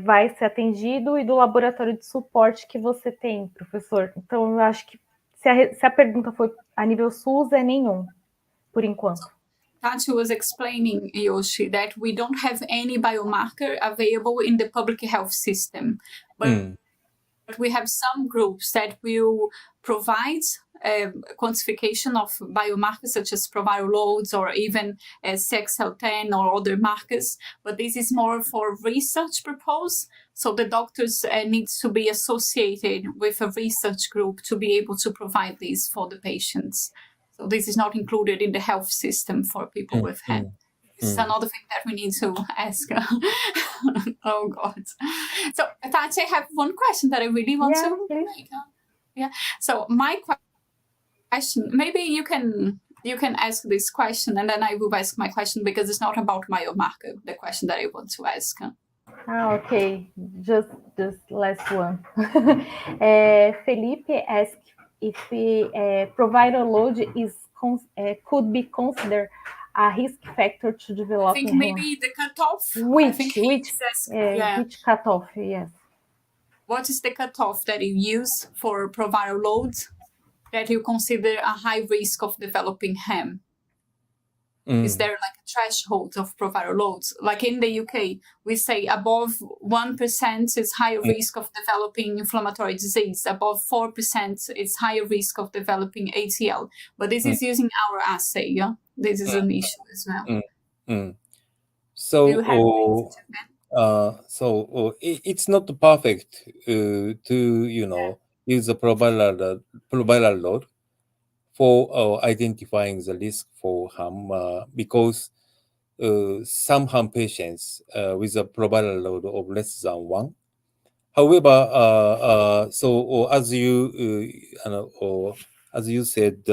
vai ser atendido e do laboratório de suporte que você tem, professor. Então, eu acho que se a pergunta foi a nível SUS, é nenhum, por enquanto. Tati was explaining, Yoshi, that we don't have any biomarker available in the public health system, but we have some groups that will provide quantification of biomarkers such as proviral loads or even CXL10 or other markers, but this is more for research purpose. So the doctors need to be associated with a research group to be able to provide these for the patients. So this is not included in the health system for people with HEN. This is another thing that we need to ask. Oh, God. So, Tati, I have one question that I really want to make. Yeah. So my question, maybe you can ask this question and then I will ask my question because it's not about biomarker, the question that I want to ask. Okay. Just last one. Felipe asked if proviral load could be considered a risk factor to develop. I think maybe the cutoff. Which cutoff? Yes. What is the cutoff that you use for proviral loads that you consider a high risk of developing HEM? Is there like a threshold of proviral loads? Like in the UK, we say above 1% is higher risk of developing inflammatory disease. Above 4% is higher risk of developing ATL. But this is using our assay, yeah? This is an issue as well. So, it's not perfect to, use the proviral load for identifying the risk for HAM because some HAM patients with a proviral load of less than 1. However, as you said,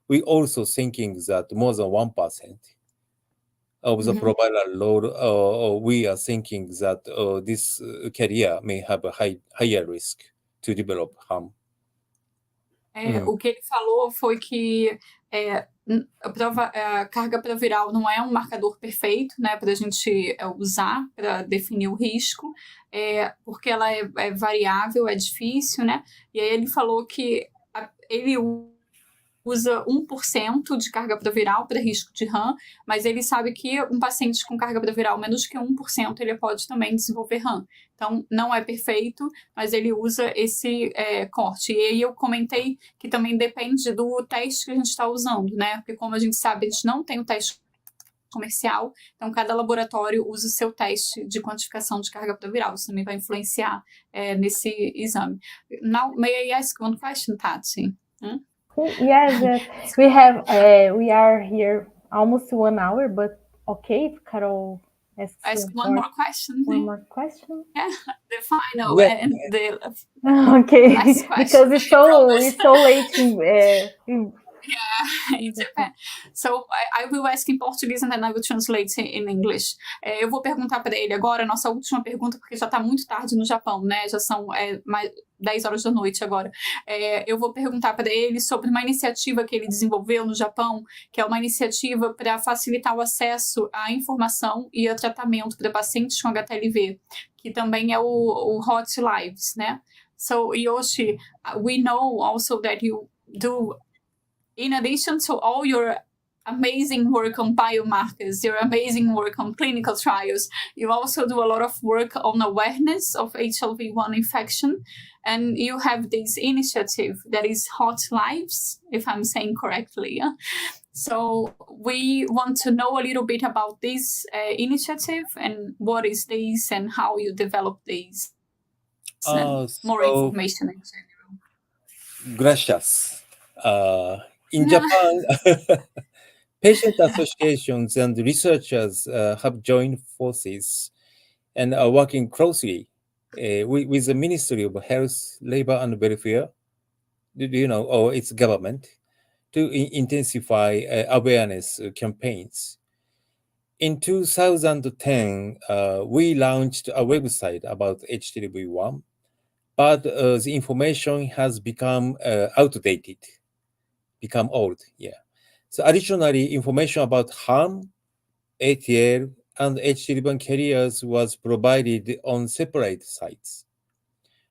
we also thinking that more than 1% of the proviral load, we are thinking that this carrier may have a higher risk to develop HAM. O que ele falou foi que A carga proviral não é um marcador perfeito, né, para a gente usar para definir o risco, porque ela é variável, é difícil, né? E aí ele falou que ele usa 1% de carga proviral para risco de RAM, mas ele sabe que um paciente com carga proviral menos que 1%, ele pode também desenvolver RAM. Então, não é perfeito, mas ele usa esse corte. E aí eu comentei que também depende do teste que a gente está usando, né? Porque como a gente sabe, a gente não tem o teste comercial, então cada laboratório usa o seu teste de quantificação de carga proviral. Isso também vai influenciar nesse exame. Now, may I ask one question, Tati? Yes. We are here almost 1 hour, but okay, if Carol ask one more question. One more question? Yeah, the final and the okay, last question. Because it's so late. Yeah, it depends. So I will ask in Portuguese and then I will translate in English. Eu vou perguntar para ele agora, nossa última pergunta, porque já está muito tarde no Japão, né? Já são mais 10 horas da noite agora. Eu vou perguntar para ele sobre uma iniciativa que ele desenvolveu no Japão, que é uma iniciativa para facilitar o acesso à informação e a tratamento para pacientes com HTLV, que também é o Hot Lives, né? So, Yoshi, we know also that you do, in addition to all your amazing work on biomarkers, your amazing work on clinical trials, you also do a lot of work on awareness of HLV-1 infection, and you have this initiative that is Hot Lives, if I'm saying correctly. Yeah? So we want to know a little bit about this initiative and what is this and how you develop this. More information in general. Gracias. In Japan, patient associations and researchers have joined forces and are working closely with the Ministry of Health, Labor and Welfare, or its government, to intensify awareness campaigns. In 2010, we launched a website about HTLV-1, but the information has become outdated. Become old, yeah. So additionally, information about harm, ATL, and HTLV-1 carriers was provided on separate sites,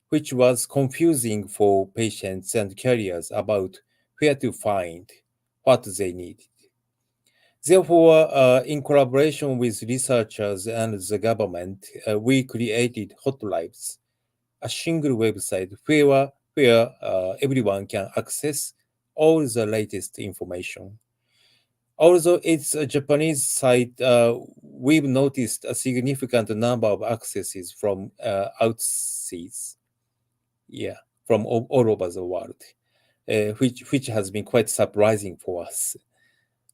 which was confusing for patients and carriers about where to find what they needed. Therefore, in collaboration with researchers and the government, we created Hot Lives, a single website where everyone can access all the latest information. Although it's a Japanese site, we've noticed a significant number of accesses from overseas, from all over the world, which has been quite surprising for us.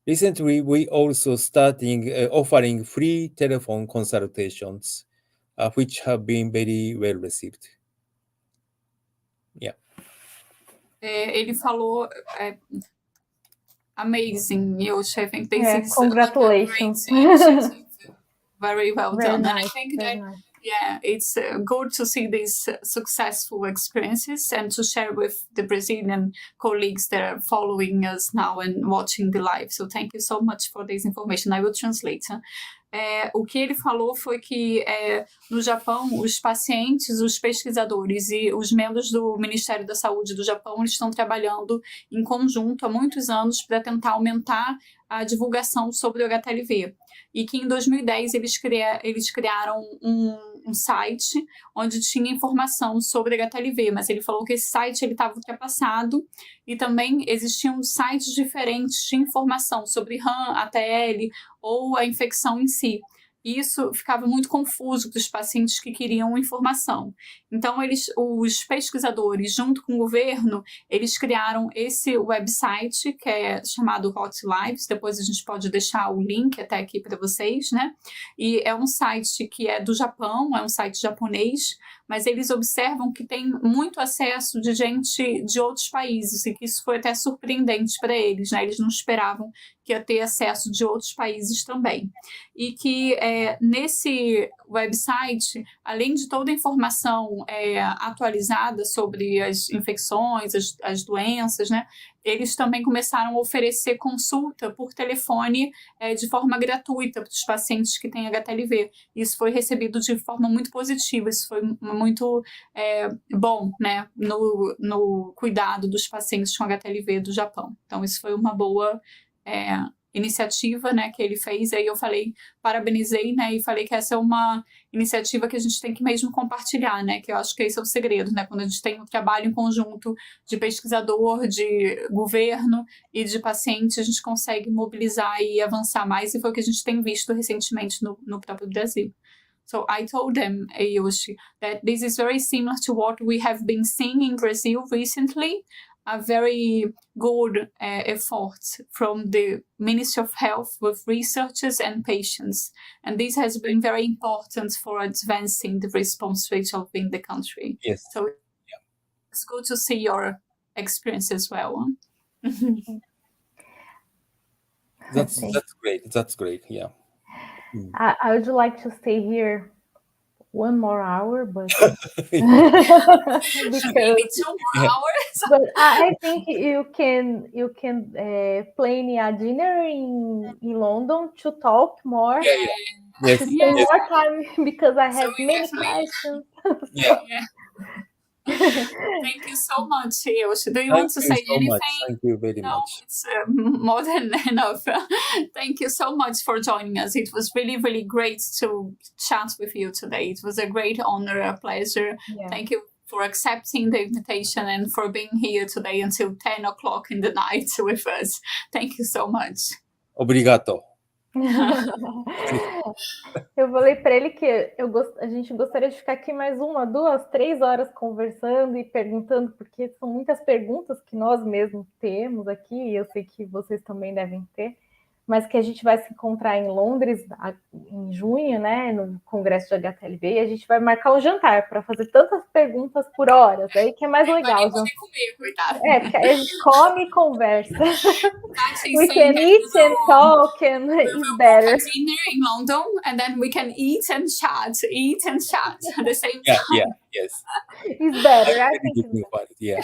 Recently, we also starting offering free telephone consultations, which have been very well received. Yeah. Ele falou, amazing, Yoshi. I think this is congratulations. A great initiative. Very well done. Nice, and I think that, it's good to see these successful experiences and to share with the Brazilian colleagues that are following us now and watching the live. So thank you so much for this information. I will translate. O que ele falou foi que no Japão, os pacientes, os pesquisadores e os membros do Ministério da Saúde do Japão, eles estão trabalhando em conjunto há muitos anos para tentar aumentar a divulgação sobre o HTLV. E que em 2010 eles criaram um site onde tinha informação sobre HTLV, mas ele falou que esse site estava ultrapassado e também existiam sites diferentes de informação sobre RAM, ATL ou a infecção em si. E isso ficava muito confuso para os pacientes que queriam informação. Então, os pesquisadores, junto com o governo, eles criaram esse website, que é chamado Hot Lives. Depois a gente pode deixar o link até aqui para vocês, né? E é um site que é do Japão, é um site japonês, mas eles observam que tem muito acesso de gente de outros países, e que isso foi até surpreendente para eles, né? Eles não esperavam que ia ter acesso de outros países também. E que nesse website, além de toda a informação atualizada sobre as infecções, as doenças, né? eles também começaram a oferecer consulta por telefone de forma gratuita para os pacientes que têm HTLV. Isso foi recebido de forma muito positiva, isso foi muito bom, né, no cuidado dos pacientes com HTLV do Japão. Então, isso foi uma boa iniciativa, né, que ele fez. Aí eu parabenizei, né, e falei que essa é uma iniciativa que a gente tem que mesmo compartilhar, né, que eu acho que esse é o segredo, né, quando a gente tem um trabalho em conjunto de pesquisador, de governo e de paciente, a gente consegue mobilizar e avançar mais, e foi o que a gente tem visto recentemente no próprio Brasil. So I told them, Yoshi, that this is very similar to what we have been seeing in Brazil recently, a very good effort from the Ministry of Health with researchers and patients. And this has been very important for advancing the response rate in the country. Yes. So it's good to see your experience as well. That's great. That's great. Yeah. I would like to stay here 1 more hour, but Maybe 2 more hours. But I think you can plan a dinner in London to talk more. Yes. To spend more time because I have many questions. Yeah. Thank you so much, Yoshi. Do you want to say anything? Much. Thank you very much. It's more than enough. Thank you so much for joining us. It was really, really great to chat with you today. It was a great honor, a pleasure. Yeah. Thank you for accepting the invitation and for being here today until 10 o'clock in the night with us. Thank you so much. Obrigado. Eu falei para ele que a gente gostaria de ficar aqui mais 1, 2, 3 horas conversando e perguntando, porque são muitas perguntas que nós mesmos temos aqui, e eu sei que vocês também devem ter, mas que a gente vai se encontrar em Londres em junho, né, no Congresso de HTLV, e a gente vai marcar um jantar para fazer tantas perguntas por horas, aí que é mais legal. Vai comer, coitado. Porque aí a gente come e conversa. We can eat and talk, and it's better. We'll dinner in London, and then we can eat and chat at the same time. Yeah, yes. It's better. I think it's better. Yeah.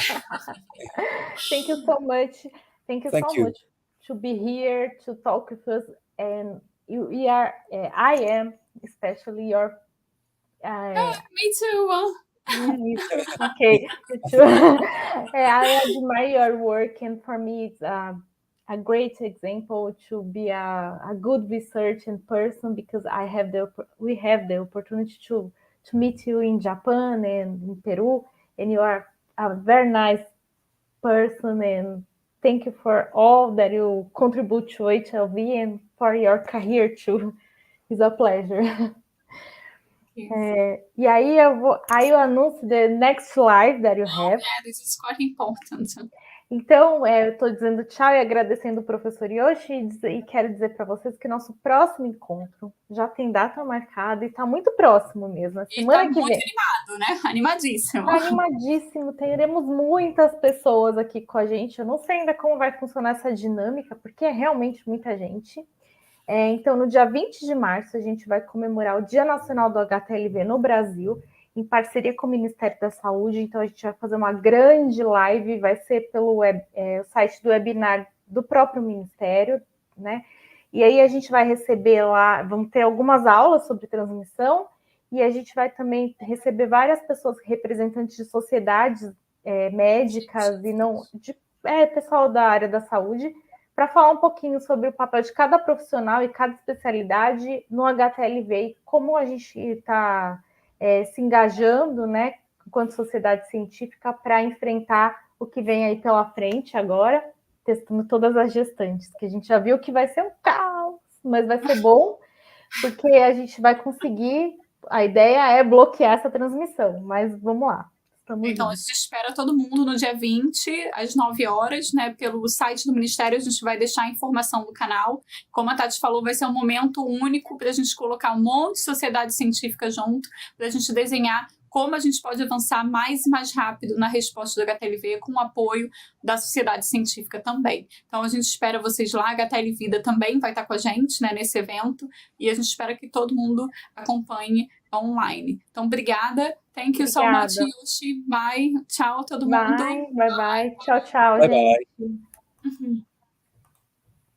Thank you so much. Thank you Thank so you. much to be here to talk with us. And I am especially your. Me too. Okay. I admire your work, and for me, it's a great example to be a good researcher person, because we have the opportunity to meet you in Japan and in Peru, and you are a very nice person, and thank you for all that you contribute to HLV and for your career too. It's a pleasure. E aí eu anuncio the next live that you have. This is quite important. Então, eu estou dizendo tchau e agradecendo o professor Yoshi, e quero dizer para vocês que nosso próximo encontro já tem data marcada e está muito próximo mesmo. A semana que vem. Muito animado, né? Animadíssimo. Animadíssimo. Teremos muitas pessoas aqui com a gente. Eu não sei ainda como vai funcionar essa dinâmica, porque é realmente muita gente. Então, no dia 20 de março, a gente vai comemorar o Dia Nacional do HTLV no Brasil, em parceria com o Ministério da Saúde. Então, a gente vai fazer uma grande live, vai ser pelo site do webinar do próprio Ministério, né? E aí a gente vai receber lá, vamos ter algumas aulas sobre transmissão, e a gente vai também receber várias pessoas, representantes de sociedades médicas e não de pessoal da área da saúde, para falar um pouquinho sobre o papel de cada profissional e cada especialidade no HTLV e como a gente está se engajando, né, enquanto sociedade científica, para enfrentar o que vem aí pela frente agora, testando todas as gestantes, que a gente já viu que vai ser um caos, mas vai ser bom, porque a gente vai conseguir, a ideia é bloquear essa transmissão, mas vamos lá. Então, a gente espera todo mundo no dia 20, às 9 horas, né? Pelo site do Ministério, a gente vai deixar a informação no canal. Como a Tati falou, vai ser um momento único para a gente colocar um monte de sociedade científica junto, para a gente desenhar como a gente pode avançar mais e mais rápido na resposta do HTLV, com o apoio da sociedade científica também. Então, a gente espera vocês lá. A HTL Vida também vai estar com a gente, né, nesse evento, e a gente espera que todo mundo acompanhe online. Então, obrigada. Thank you so much, Yoshi. Bye. Tchau, todo mundo. Bye. Tchau, Bye, gente. bye.